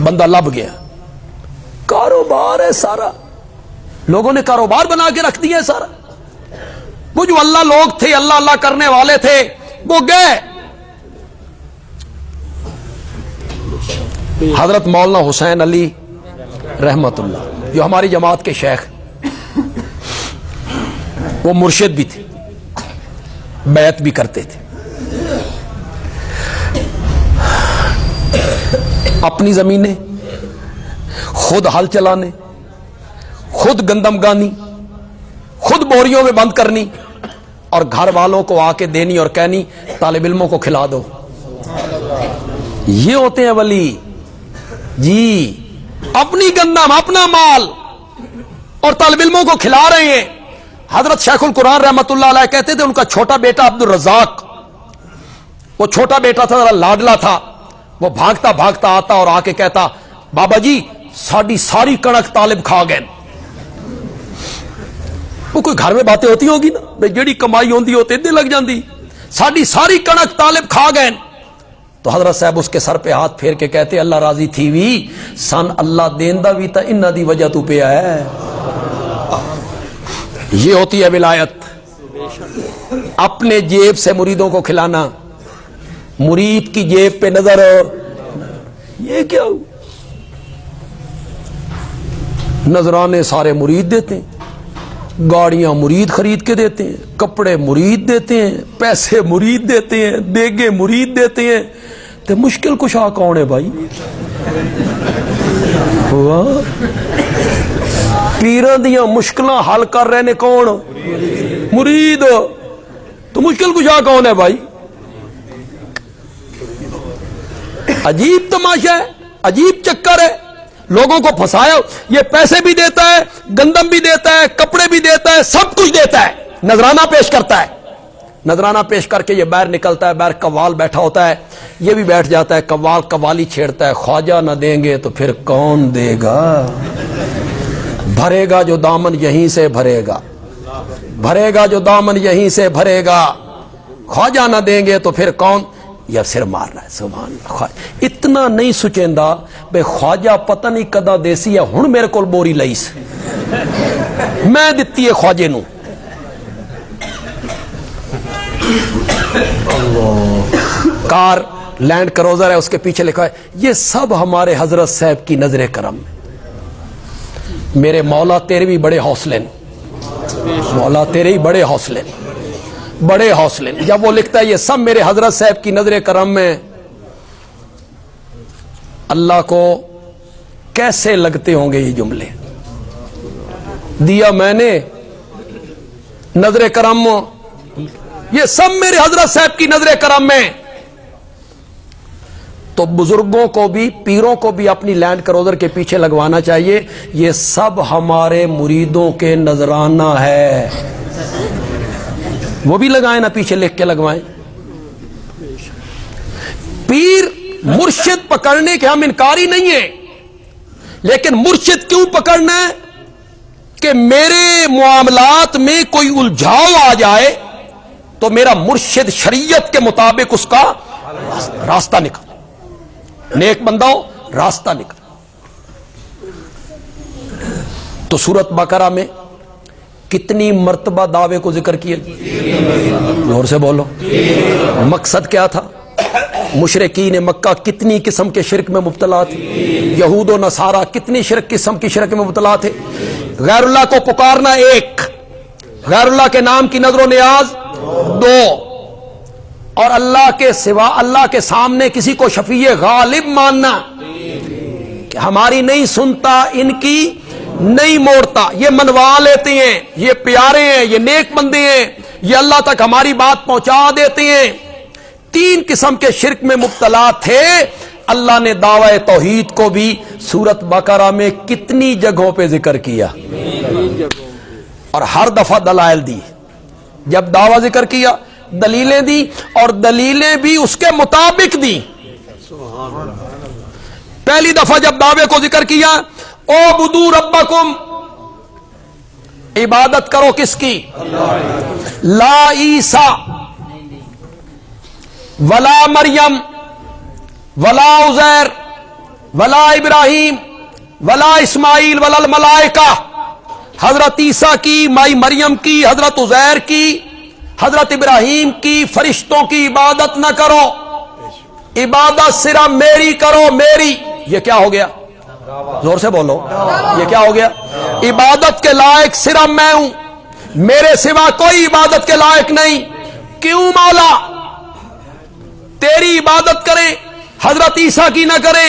بندہ لب گیا۔ کاروبار ہے سارا، لوگوں نے کاروبار بنا کے رکھ دیا ہے سارا۔ وہ جو اللہ لوگ تھے، اللہ اللہ کرنے والے تھے، وہ گئے۔ حضرت مولانا حسین علی رحمت اللہ جو ہماری جماعت کے شیخ، وہ مرشد بھی تھے، بیعت بھی کرتے تھے۔ اپنی زمینیں، خود ہل چلانے، خود گندم گانی، خود بوریوں میں بند کرنی، اور گھر والوں کو آ کے دینی اور کہنی طالب علموں کو کھلا دو. یہ ہوتے ہیں ولی جی. اپنی گندم، اپنا مال اور طالب علموں کو کھلا رہے ہیں. حضرت شیخ القرآن رحمت اللہ علیہ کہتے تھے ان کا چھوٹا بیٹا عبد الرزاق، وہ چھوٹا بیٹا تھا، ذرا لاڈلا تھا، وہ بھاگتا بھاگتا آتا اور آ کے کہتا بابا جی ساڈی ساری کنک طالب کھا گئے. وہ کوئی گھر میں باتیں ہوتی ہوگی نا بھائی، جیڑی کمائی ہوندی ہوتی دے لگ جاندی، ساڈی ساری کنک طالب کھا گئے. تو حضرت صاحب اس کے سر پہ ہاتھ پھیر کے کہتے اللہ راضی تھی وی سن اللہ دیندا بھی تا انہاں دی وجہ تو پہ ہے. یہ ہوتی ہے ولایت. اپنے جیب سے مریدوں کو کھلانا، مرید کی جیب پہ نظر. یہ کیا ہو؟ نذرانے سارے مرید دیتے ہیں، گاڑیاں مرید خرید کے دیتے ہیں، کپڑے مرید دیتے ہیں، پیسے مرید دیتے ہیں، دیگے مرید دیتے ہیں. تے مشکل کشا کون ہے بھائی؟ پیراں دیاں مشکلاں حل کر رہے نے کون؟ مرید. تو مشکل کشا کون ہے بھائی؟ عجیب تماشا ہے، عجیب چکر ہے. لوگوں کو پھنسایا. یہ پیسے بھی دیتا ہے، گندم بھی دیتا ہے، کپڑے بھی دیتا ہے، سب کچھ دیتا ہے. نذرانہ پیش کرتا ہے. نذرانہ پیش کر کے یہ باہر نکلتا ہے. باہر قوال بیٹھا ہوتا ہے، یہ بھی بیٹھ جاتا ہے. قوال قوالی چھیڑتا ہے. خواجہ نہ دیں گے تو پھر کون دے گا؟ بھرے گا جو دامن یہیں سے بھرے گا، بھرے گا جو دامن یہیں سے بھرے گا. خواجہ نہ دیں گے تو پھر کون؟ یا سر مار رہا ہے. سبحان اللہ. اتنا نہیں سچیندا بے خواجہ پتہ نہیں کدا دیسی ہے. ہن میرے کول بوری لئی سے میں دتی ہے خواجے نو. کار لینڈ کروزر ہے، اس کے پیچھے لکھا ہے یہ سب ہمارے حضرت صاحب کی نظر کرم ہے. میرے مولا تیرے بھی بڑے حوصلے، مولا تیرے ہی بڑے حوصلے، بڑے حوصلے. جب وہ لکھتا ہے یہ سب میرے حضرت صاحب کی نظر کرم میں، اللہ کو کیسے لگتے ہوں گے یہ جملے؟ دیا میں نے نظر کرم، یہ سب میرے حضرت صاحب کی نظر کرم میں. تو بزرگوں کو بھی، پیروں کو بھی اپنی لینڈ کروزر کے پیچھے لگوانا چاہیے یہ سب ہمارے مریدوں کے نذرانہ ہے. وہ بھی لگائیں نا، پیچھے لکھ کے لگوائیں. پیر مرشد پکڑنے کے ہم انکاری نہیں ہیں، لیکن مرشد کیوں پکڑنا ہے؟ کہ میرے معاملات میں کوئی الجھاؤ آ جائے تو میرا مرشد شریعت کے مطابق اس کا راستہ نکل، نیک بندہ ہو راستہ نکل. تو سورت بقرہ میں کتنی مرتبہ دعوے کو ذکر کیا؟ زور سے بولو. مقصد کیا تھا؟ مشرکین مکہ کتنی قسم کے شرک میں مبتلا تھے، یہود و نصارہ کتنی قسم کی شرک میں مبتلا تھے. غیر اللہ کو پکارنا ایک، غیر اللہ کے نام کی نظر و نیاز دو، اور اللہ کے سوا، اللہ کے سامنے کسی کو شفیع غالب ماننا کہ ہماری نہیں سنتا، ان کی نہیں موڑتا، یہ منوا لیتے ہیں، یہ پیارے ہیں، یہ نیک بندے ہیں، یہ اللہ تک ہماری بات پہنچا دیتے ہیں. 3 قسم کے شرک میں مبتلا تھے. اللہ نے دعوی توحید کو بھی سورت بقرہ میں کتنی جگہوں پہ ذکر کیا، اور ہر دفعہ دلائل دی. جب دعویٰ ذکر کیا دلیلیں دی، اور دلیلیں بھی اس کے مطابق دی. پہلی دفعہ جب دعوے کو ذکر کیا، اعبدوا ربکم، عبادت کرو کس کی؟ لا عیسیٰ ولا مریم ولا عزیر ولا ابراہیم ولا اسماعیل ولا الملائکہ. حضرت عیسیٰ کی، مائی مریم کی، حضرت عزیر کی، حضرت ابراہیم کی، فرشتوں کی عبادت نہ کرو، عبادت صرف میری کرو. میری، یہ کیا ہو گیا؟ زور سے بولو. یہ کیا ہو گیا؟ عبادت کے لائق صرف میں ہوں، میرے سوا کوئی عبادت کے لائق نہیں. کیوں مولا؟ تیری عبادت کریں، حضرت عیسیٰ کی نہ کریں،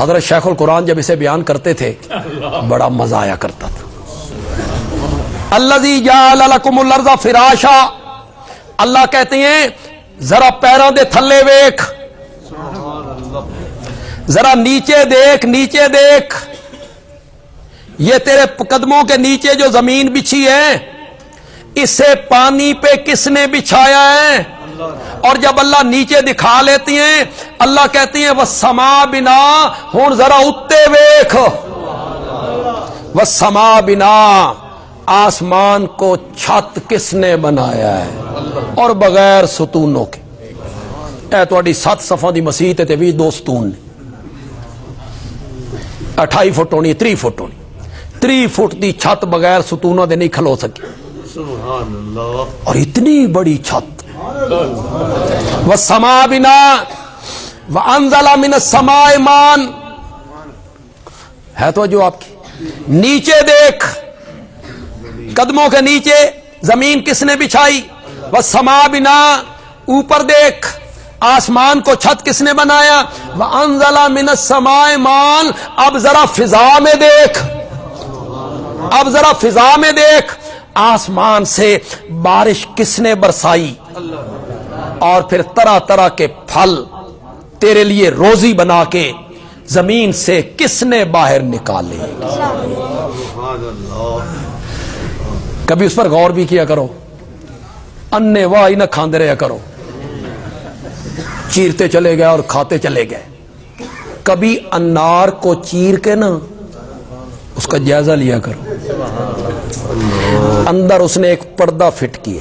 حضرت شیخ القرآن جب اسے بیان کرتے تھے بڑا مزہ آیا کرتا تھا. الذی جعل لکم الارض فراشا، اللہ کہتے ہیں ذرا پیروں دے تھلے ویکھ، ذرا نیچے دیکھ، نیچے دیکھ، یہ تیرے قدموں کے نیچے جو زمین بچھی ہے اسے پانی پہ کس نے بچھایا ہے؟ اور جب اللہ نیچے دکھا لیتی ہیں اللہ کہتی ہیں وَالسَّمَاءَ بِنَا، ہون ذرا اتے ویکھ، وَالسَّمَاءَ بِنَا، آسمان کو چھت کس نے بنایا ہے اور بغیر ستونوں کے. اے تہاڈی 7 صفاں دی مسیت تے بھی 2 ستون نے، 28 فٹ ہونی، 3 فٹ ہونی، 3 فٹ دی چھت بغیر ستونوں دے نہیں کھلو سکی. سبحان اللہ. اور اتنی بڑی چھت. وَالسَّمَاءَ بِنَا وَأَنزَلَ مِنَ السَّمَاءِ مَاءً، ہے تو جو آپ کی. نیچے دیکھ، قدموں کے نیچے زمین کس نے بچھائی؟ وَالسَّمَاءَ بِنَا، اوپر دیکھ آسمان کو چھت کس نے بنایا؟ وَأَنزَلَ مِنَ السَّمَاءِ مَاءً. اب ذرا فضا میں دیکھ، اب ذرا فضا میں دیکھ، آسمان سے بارش کس نے برسائی اور پھر طرح طرح کے پھل تیرے لیے روزی بنا کے زمین سے کس نے باہر نکالے. کبھی اس پر غور بھی کیا کرو، انے واہ نہ کھاندے رہا کرو، چیرتے چلے گئے اور کھاتے چلے گئے. کبھی انار کو چیر کے نا اس کا جائزہ لیا کرو، اندر اس نے ایک پردہ فٹ کیے،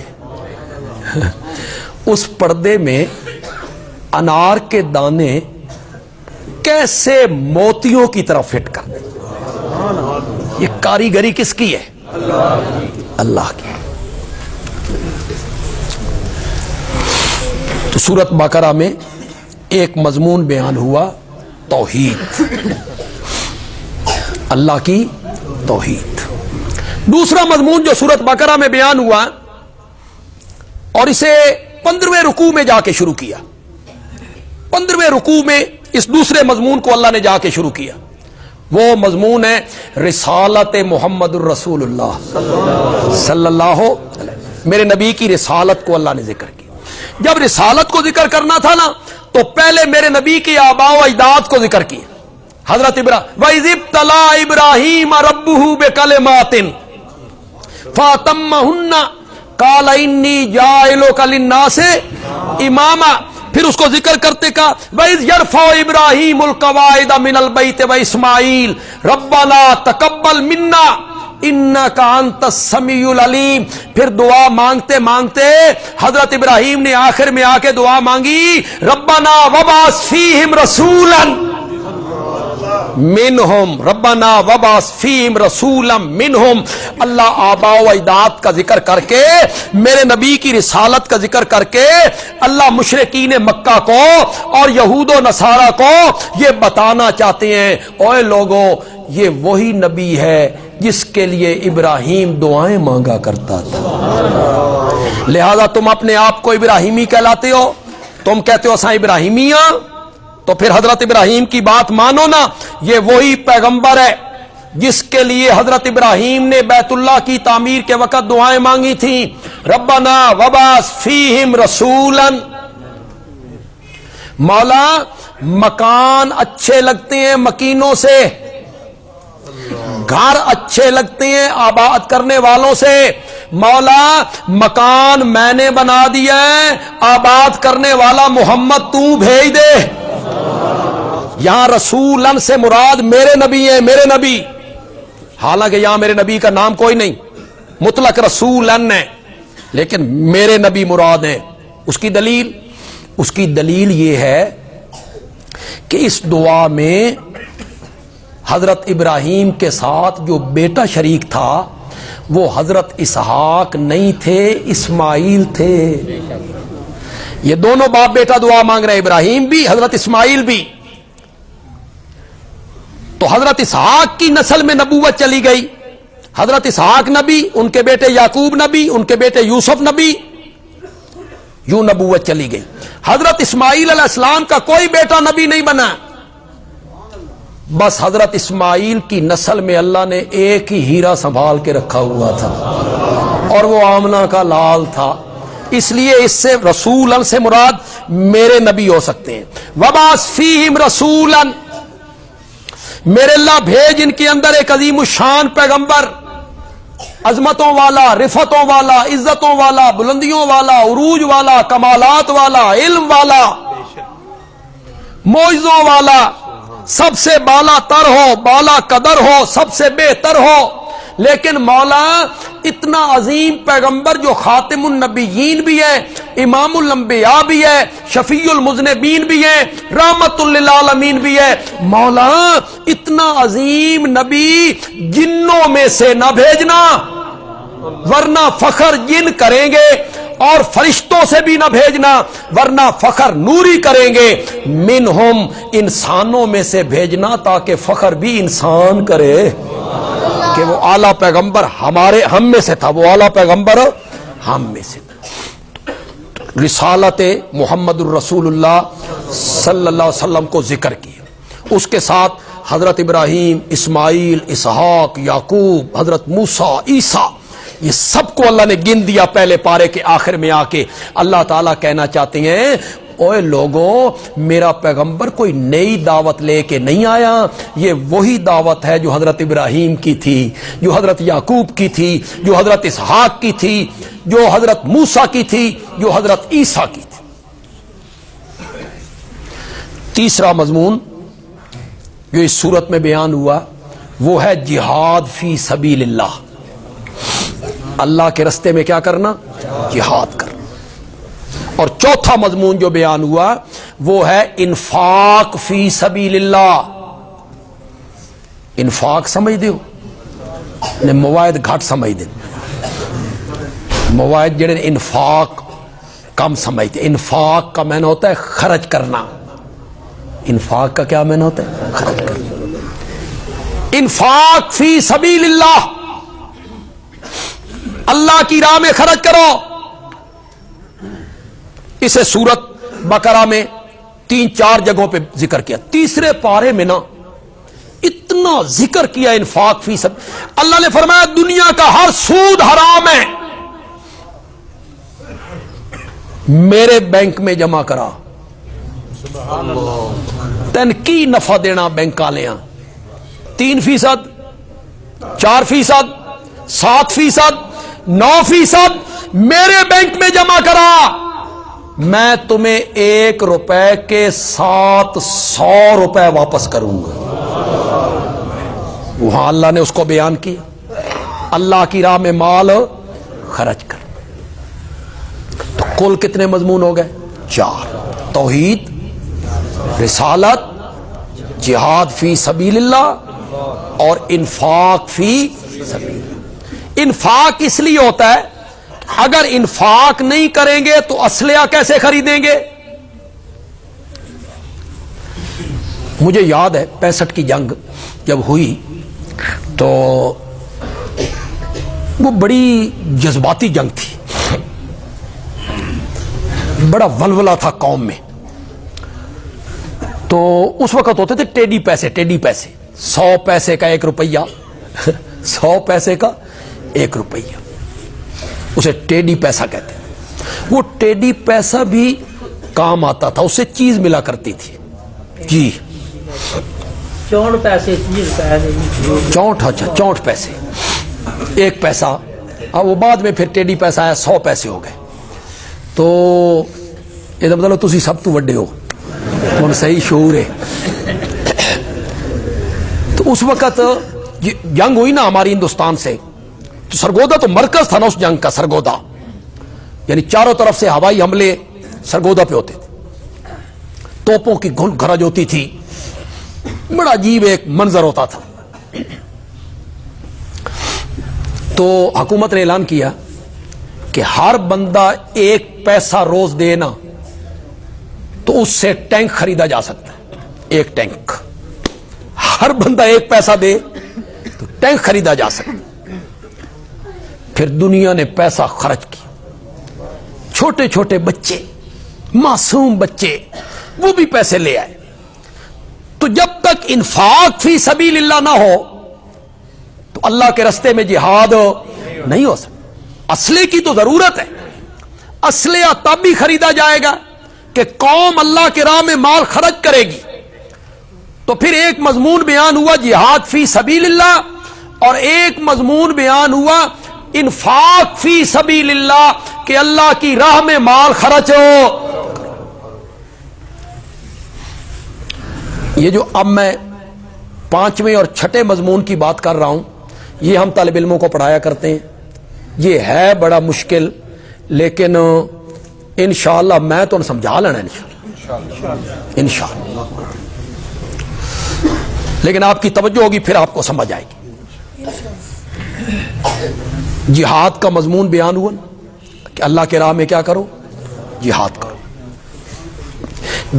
اس پردے میں انار کے دانے کیسے موتیوں کی طرح فٹ کر دیں. یہ کاریگری کس کی ہے؟ اللہ کی. تو سورۃ بقرہ میں ایک مضمون بیان ہوا، توحید، اللہ کی توحید. دوسرا مضمون جو سورۃ بقرہ میں بیان ہوا اور اسے 15ویں رکوع میں جا کے شروع کیا، 15ویں رکوع میں اس دوسرے مضمون کو اللہ نے جا کے شروع کیا، وہ مضمون ہے رسالت محمد الرسول اللہ صلی اللہ علیہ وسلم. میرے نبی کی رسالت کو اللہ نے ذکر کیا. جب رسالت کو ذکر کرنا تھا نا تو پہلے میرے نبی کے آباء و اجداد کو ذکر کیا. حضرت وَإِذِ ابْتَلَىٰ إِبْرَاهِيمَ رَبُّهُ بِكَلِمَاتٍ فَأَتَمَّهُنَّ قَالَ إِنِّي جَاعِلُكَ لِلنَّاسِ إِمَامًا. پھر اس کو ذکر کرتے کا وَإِذْ يَرْفَعُ إِبْرَاهِيمُ الْقَوَاعِدَ مِنَ الْبَيْتِ وَإِسْمَاعِيلُ رَبَّنَا تَقَبَّلْ مِنَّا اِنَّكَ أَنْتَ السَّمِيعُ الْعَلِيمُ. پھر دعا مانگتے مانگتے حضرت ابراہیم نے آخر میں آ کے دعا مانگی ربنا وبعث فیہم رسولا منہم، ربنا وبعث فیہم رسولا منہم. اللہ آباء و اجداد کا ذکر کر کے، میرے نبی کی رسالت کا ذکر کر کے اللہ مشرکین مکہ کو اور یہود و نصارہ کو یہ بتانا چاہتے ہیں اوے لوگوں یہ وہی نبی ہے جس کے لیے ابراہیم دعائیں مانگا کرتا تھا. لہذا تم اپنے آپ کو ابراہیمی کہلاتے ہو، تم کہتے ہو اساں ابراہیمیاں، تو پھر حضرت ابراہیم کی بات مانو نا. یہ وہی پیغمبر ہے جس کے لیے حضرت ابراہیم نے بیت اللہ کی تعمیر کے وقت دعائیں مانگی تھیں ربنا وبعث فیہم رسولا. مولا مکان اچھے لگتے ہیں مکینوں سے، گھر اچھے لگتے ہیں آباد کرنے والوں سے. مولا مکان میں نے بنا دیا ہے، آباد کرنے والا محمد تو بھیج دے. یہاں رسولن سے مراد میرے نبی ہیں، میرے نبی، حالانکہ یہاں میرے نبی کا نام کوئی نہیں، مطلق رسولن ہے، لیکن میرے نبی مراد ہیں. اس کی دلیل یہ ہے کہ اس دعا میں حضرت ابراہیم کے ساتھ جو بیٹا شریک تھا وہ حضرت اسحاق نہیں تھے، اسماعیل تھے. یہ دونوں باپ بیٹا دعا مانگ رہے ہیں، ابراہیم بھی حضرت اسماعیل بھی. تو حضرت اسحاق کی نسل میں نبوت چلی گئی، حضرت اسحاق نبی، ان کے بیٹے یعقوب نبی، ان کے بیٹے یوسف نبی، یوں نبوت چلی گئی. حضرت اسماعیل علیہ السلام کا کوئی بیٹا نبی نہیں بنا. بس حضرت اسماعیل کی نسل میں اللہ نے ایک ہی ہیرا سنبھال کے رکھا ہوا تھا اور وہ آمنہ کا لال تھا. اس لیے اس سے رسولاً سے مراد میرے نبی ہو سکتے ہیں. وبعث فیہم رسولاً، میرے اللہ بھیج ان کے اندر ایک عظیم الشان پیغمبر، عظمتوں والا، رفتوں والا، عزتوں والا، بلندیوں والا، عروج والا، کمالات والا، علم والا، معجزوں والا، سب سے بالا تر ہو، بالا قدر ہو، سب سے بہتر ہو. لیکن مولا اتنا عظیم پیغمبر جو خاتم النبیین بھی ہے، امام الانبیاء بھی ہے، شفیع المذنبین بھی ہے، رحمت للعالمین بھی ہے، مولا اتنا عظیم نبی جنوں میں سے نہ بھیجنا، ورنہ فخر جن کریں گے، اور فرشتوں سے بھی نہ بھیجنا ورنہ فخر نوری کریں گے. منہم، انسانوں میں سے بھیجنا تاکہ فخر بھی انسان کرے کہ وہ اعلیٰ پیغمبر ہم میں سے تھا، وہ اعلیٰ پیغمبر ہم میں سے تھا. رسالت محمد الرسول اللہ صلی اللہ علیہ وسلم کو ذکر کیا. اس کے ساتھ حضرت ابراہیم، اسماعیل، اسحاق، یعقوب، حضرت موسیٰ، عیسیٰ، یہ سب کو اللہ نے گن دیا پہلے پارے کے آخر میں آ کے. اللہ تعالیٰ کہنا چاہتے ہیں اوے لوگوں، میرا پیغمبر کوئی نئی دعوت لے کے نہیں آیا، یہ وہی دعوت ہے جو حضرت ابراہیم کی تھی، جو حضرت یعقوب کی تھی، جو حضرت اسحاق کی تھی، جو حضرت موسیٰ کی تھی، جو حضرت عیسیٰ کی تھی. تیسرا مضمون جو اس صورت میں بیان ہوا وہ ہے جہاد فی سبیل اللہ. اللہ کے رستے میں کیا کرنا؟ جہاد کرنا. اور چوتھا مضمون جو بیان ہوا وہ ہے انفاق فی سبیل اللہ. انفاق سمجھ دیو نے موائد گھٹ سمجھ دے، موائد جڑے انفاق کم سمجھتے. انفاق کا معنی ہوتا ہے خرچ کرنا. انفاق کا کیا معنی ہوتا ہے؟ خرچ کرنا. انفاق فی سبیل اللہ، اللہ کی راہ میں خرچ کرو. اسے سورت بقرہ میں 3-4 جگہوں پہ ذکر کیا. تیسرے پارے میں نا اتنا ذکر کیا انفاق فی سبیل. اللہ نے فرمایا دنیا کا ہر سود حرام ہے، میرے بینک میں جمع کرا. تن کی نفع دینا بینک والیاں 3%، 4%، 7%، 9%، میرے بینک میں جمع کرا، میں تمہیں 1 روپے کے 700 روپے واپس کروں گا. وہاں اللہ نے اس کو بیان کیا، اللہ کی راہ میں مال خرچ کر. تو کل کتنے مضمون ہو گئے؟ 4. توحید، رسالت، جہاد فی سبیل اللہ اور انفاق فی سبیل اللہ. انفاق اس لیے ہوتا ہے اگر انفاق نہیں کریں گے تو اسلحہ کیسے خریدیں گے؟ مجھے یاد ہے 65 کی جنگ جب ہوئی تو وہ بڑی جذباتی جنگ تھی، بڑا ولولہ تھا قوم میں. تو اس وقت ہوتے تھے ٹیڈی پیسے. 100 پیسے کا 1 روپیہ، 100 پیسے کا 1 روپیہ، اسے ٹیڈی پیسہ کہتے ہیں. وہ ٹیڈی پیسہ بھی کام آتا تھا، اس سے چیز ملا کرتی تھی. جی 64 پیسے، 64 پیسے 1 پیسہ. اب وہ بعد میں پھر ٹیڈی پیسہ آیا، 100 پیسے ہو گئے. تو یہ مطلب تسی سب تو وڈے ہو، تمہیں صحیح شعور ہے. تو اس وقت جنگ ہوئی نا ہماری ہندوستان سے، تو سرگودا تو مرکز تھا نا اس جنگ کا. سرگودا یعنی چاروں طرف سے ہوائی حملے سرگودا پہ ہوتے تھے، توپوں کی گھن گھرج ہوتی تھی، بڑا عجیب ایک منظر ہوتا تھا. تو حکومت نے اعلان کیا کہ ہر بندہ 1 پیسہ روز دے نا تو اس سے ٹینک خریدا جا سکتا ہے. 1 ٹینک، ہر بندہ 1 پیسہ دے تو ٹینک خریدا جا سکتا. پھر دنیا نے پیسہ خرچ کیا، چھوٹے چھوٹے بچے، معصوم بچے، وہ بھی پیسے لے آئے. تو جب تک انفاق فی سبیل اللہ نہ ہو تو اللہ کے رستے میں جہاد نہیں ہو سکتا. اسلحے کی تو ضرورت ہے. اسلحہ تب بھی خریدا جائے گا کہ قوم اللہ کے راہ میں مال خرچ کرے گی. تو پھر ایک مضمون بیان ہوا جہاد فی سبیل اللہ اور ایک مضمون بیان ہوا انفاق فی سبیل اللہ کہ اللہ کی راہ میں مال خرچ ہو. یہ جو اب میں 5ویں اور 6ٹھے مضمون کی بات کر رہا ہوں یہ ہم طالب علموں کو پڑھایا کرتے ہیں. یہ ہے بڑا مشکل لیکن انشاءاللہ میں تو سمجھا لینا انشاءاللہ. لیکن آپ کی توجہ ہوگی پھر آپ کو سمجھ آئے گی. جہاد کا مضمون بیان ہوا کہ اللہ کے راہ میں کیا کرو؟ جہاد کرو.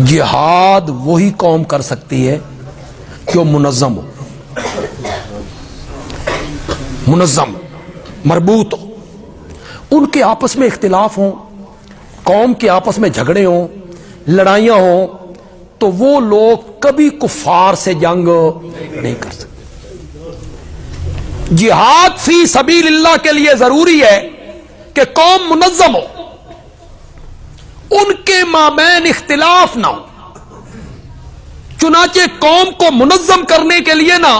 جہاد وہی قوم کر سکتی ہے جو منظم ہو, منظم مربوط ہو. ان کے آپس میں اختلاف ہوں, قوم کے آپس میں جھگڑے ہوں, لڑائیاں ہوں تو وہ لوگ کبھی کفار سے جنگ نہیں کر سکتے. جہاد فی سبیل اللہ کے لیے ضروری ہے کہ قوم منظم ہو, ان کے مابین اختلاف نہ ہو. چنانچہ قوم کو منظم کرنے کے لیے نا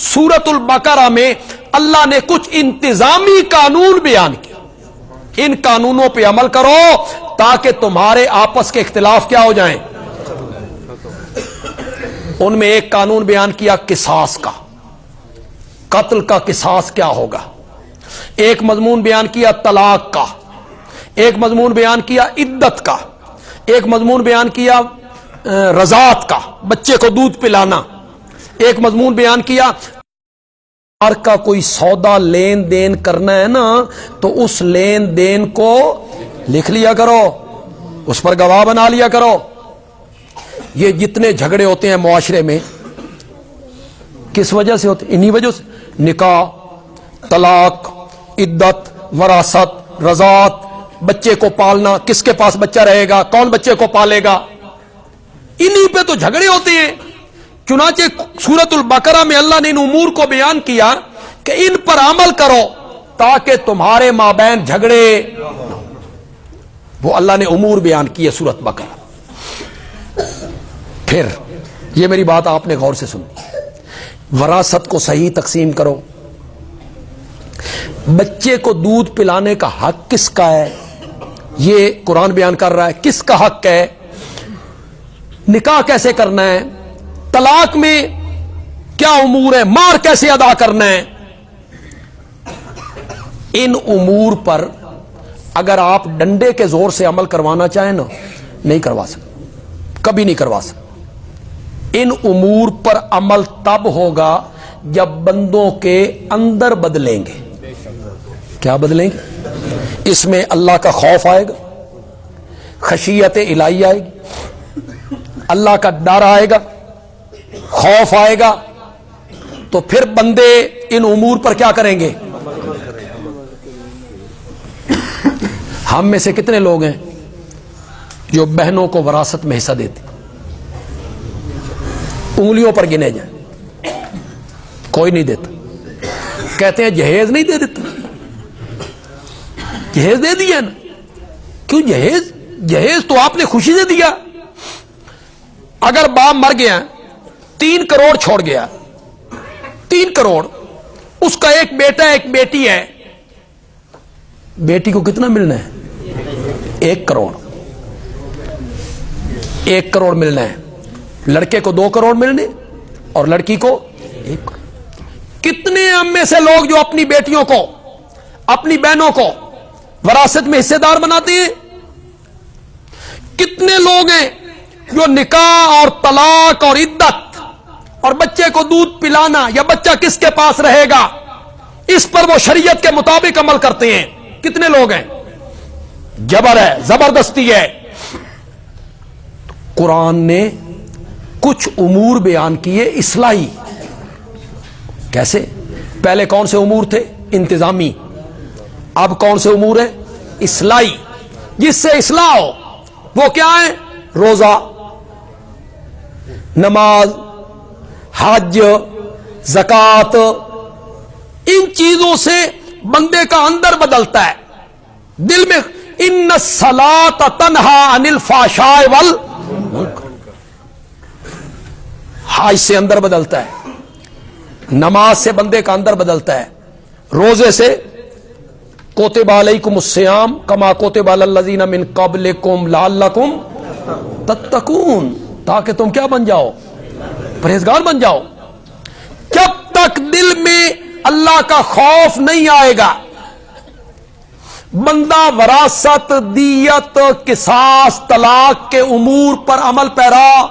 سورۃ البقرہ میں اللہ نے کچھ انتظامی قانون بیان کیا. ان قانونوں پہ عمل کرو تاکہ تمہارے آپس کے اختلاف کیا ہو جائیں. ان میں ایک قانون بیان کیا قصاص کا, قتل کا قصاص کیا ہوگا. ایک مضمون بیان کیا طلاق کا, ایک مضمون بیان کیا عدت کا, ایک مضمون بیان کیا رضاعت کا, بچے کو دودھ پلانا. ایک مضمون بیان کیا کا کوئی سودا لین دین کرنا ہے نا تو اس لین دین کو لکھ لیا کرو, اس پر گواہ بنا لیا کرو. یہ جتنے جھگڑے ہوتے ہیں معاشرے میں کس وجہ سے ہوتے؟ انہی وجہ سے. نکاح, طلاق, عدت, وراثت, رضاعت, بچے کو پالنا, کس کے پاس بچہ رہے گا, کون بچے کو پالے گا, انہی پہ تو جھگڑے ہوتے ہیں. چنانچہ سورۃ البقرہ میں اللہ نے ان امور کو بیان کیا کہ ان پر عمل کرو تاکہ تمہارے مابین جھگڑے. وہ اللہ نے امور بیان کیے سورۃ بقرہ. پھر یہ میری بات آپ نے غور سے سنی. وراثت کو صحیح تقسیم کرو. بچے کو دودھ پلانے کا حق کس کا ہے یہ قرآن بیان کر رہا ہے. کس کا حق ہے, نکاح کیسے کرنا ہے, طلاق میں کیا امور ہے, مہر کیسے ادا کرنا ہے. ان امور پر اگر آپ ڈنڈے کے زور سے عمل کروانا چاہیں نا نہیں کروا سکتے, کبھی نہیں کروا سکتے. ان امور پر عمل تب ہوگا جب بندوں کے اندر بدلیں گے. کیا بدلیں گے؟ اس میں اللہ کا خوف آئے گا, خشیت الہی آئے گی, اللہ کا ڈر آئے گا, خوف آئے گا, تو پھر بندے ان امور پر کیا کریں گے. ہم میں سے کتنے لوگ ہیں جو بہنوں کو وراثت میں حصہ دیتے؟ انگلیوں پر گنے جائیں. کوئی نہیں دیتا. کہتے ہیں جہیز نہیں دے دیتا. جہیز دے دیا نا. کیوں جہیز؟ جہیز تو آپ نے خوشی سے دیا. اگر باپ مر گیا 3 کروڑ چھوڑ گیا, 3 کروڑ, اس کا ایک بیٹا ایک بیٹی ہے, بیٹی کو کتنا ملنا ہے؟ 1 کروڑ. 1 کروڑ ملنا ہے. لڑکے کو 2 کروڑ ملنے اور لڑکی کو 1 کروڑ. کتنے ہم میں سے لوگ جو اپنی بیٹیوں کو اپنی بہنوں کو وراثت میں حصے دار بناتے ہیں؟ کتنے لوگ ہیں جو نکاح اور طلاق اور عدت اور بچے کو دودھ پلانا یا بچہ کس کے پاس رہے گا اس پر وہ شریعت کے مطابق عمل کرتے ہیں؟ کتنے لوگ ہیں؟ جبر ہے, زبردستی ہے. قرآن نے کچھ امور بیان کیے اصلاحی. کیسے؟ پہلے کون سے امور تھے؟ انتظامی. اب کون سے امور ہیں؟ اصلاحی, جس سے اصلاح ہو. وہ کیا ہے؟ روزہ, نماز, حج، زکات، ان چیزوں سے بندے کا اندر بدلتا ہے، دل میں ان الصلاۃ تنہا عن الفحشاء والمنکر، حج سے اندر بدلتا ہے، نماز سے بندے کا اندر بدلتا ہے، روزے سے کتب علیکم الصیام کما کتب علی الذین من قبلکم لعلکم تتقون، تاکہ تم کیا بن جاؤ؟ پرہیزگار بن جاؤ۔ جب تک دل میں اللہ کا خوف نہیں آئے گا، بندہ وراثت، دیت، قصاص، طلاق کے امور پر عمل پیرا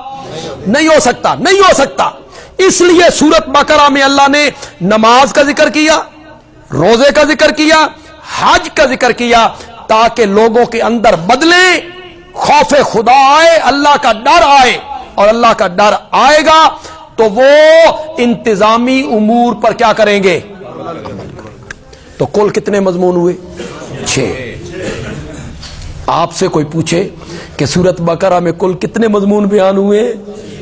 نہیں ہو سکتا۔ اس لیے سورۃ بقرہ میں اللہ نے نماز کا ذکر کیا، روزے کا ذکر کیا، حج کا ذکر کیا، تاکہ لوگوں کے اندر بدلے، خوف خدا آئے، اللہ کا ڈر آئے، اور اللہ کا ڈر آئے گا تو وہ انتظامی امور پر کیا کریں گے؟ تو کل کتنے مضمون ہوئے؟ 6۔ آپ سے کوئی پوچھے کہ سورۃ بقرہ میں کل کتنے مضمون بیان ہوئے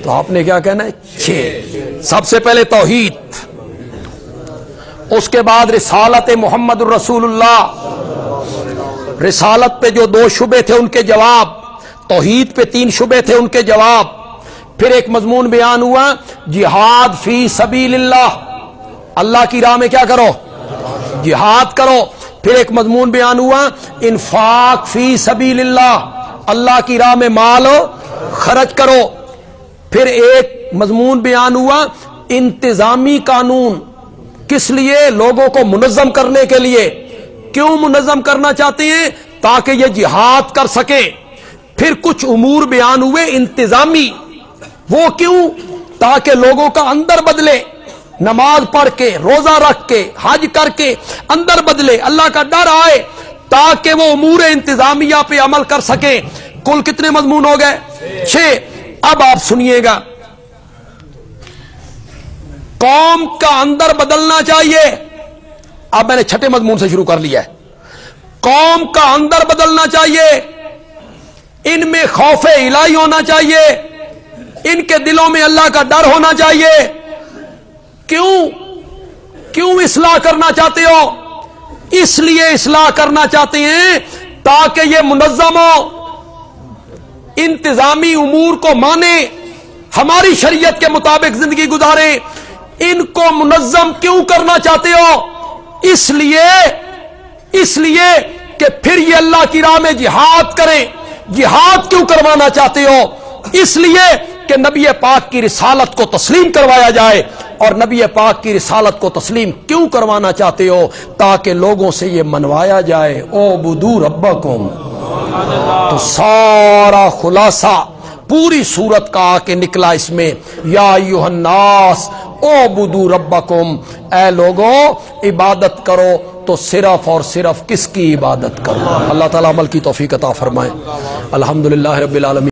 تو آپ نے کیا کہنا ہے؟ 6۔ سب سے پہلے توحید، اس کے بعد رسالت محمد الرسول اللہ، رسالت پہ جو 2 شبے تھے ان کے جواب، توحید پہ 3 شبے تھے ان کے جواب، پھر ایک مضمون بیان ہوا جہاد فی سبیل اللہ، اللہ کی راہ میں کیا کرو؟ جہاد کرو۔ پھر ایک مضمون بیان ہوا انفاق فی سبیل اللہ، اللہ کی راہ میں مال خرچ کرو۔ پھر ایک مضمون بیان ہوا انتظامی قانون، کس لیے؟ لوگوں کو منظم کرنے کے لیے۔ کیوں منظم کرنا چاہتے ہیں؟ تاکہ یہ جہاد کر سکے۔ پھر کچھ امور بیان ہوئے انتظامی، وہ کیوں؟ تاکہ لوگوں کا اندر بدلے، نماز پڑھ کے، روزہ رکھ کے، حج کر کے اندر بدلے، اللہ کا ڈر آئے، تاکہ وہ امور انتظامیہ پہ عمل کر سکیں۔ کل کتنے مضمون ہو گئے؟ 6۔ اب آپ سنیے گا، قوم کا اندر بدلنا چاہیے۔ اب میں نے 6 مضمون سے شروع کر لیا ہے۔ قوم کا اندر بدلنا چاہیے، ان میں خوف الہی ہونا چاہیے، ان کے دلوں میں اللہ کا ڈر ہونا چاہیے۔ کیوں اصلاح کرنا چاہتے ہو؟ اس لیے اصلاح کرنا چاہتے ہیں تاکہ یہ منظم ہو، انتظامی امور کو مانے، ہماری شریعت کے مطابق زندگی گزارے۔ ان کو منظم کیوں کرنا چاہتے ہو؟ اس لیے کہ پھر یہ اللہ کی راہ میں جہاد کریں۔ جہاد کیوں کروانا چاہتے ہو؟ اس لیے کہ نبی پاک کی رسالت کو تسلیم کروایا جائے۔ اور نبی پاک کی رسالت کو تسلیم کیوں کروانا چاہتے ہو؟ تاکہ لوگوں سے یہ منوایا جائے اعبدوا ربکم۔ تو سارا خلاصہ پوری سورت کا آ کے نکلا اس میں، یا ایھا الناس اعبدوا ربکم، اے لوگوں عبادت کرو، تو صرف اور صرف کس کی عبادت کرو؟ اللہ تعالیٰ عمل کی توفیق عطا فرمائے۔ الحمدللہ رب العالمین۔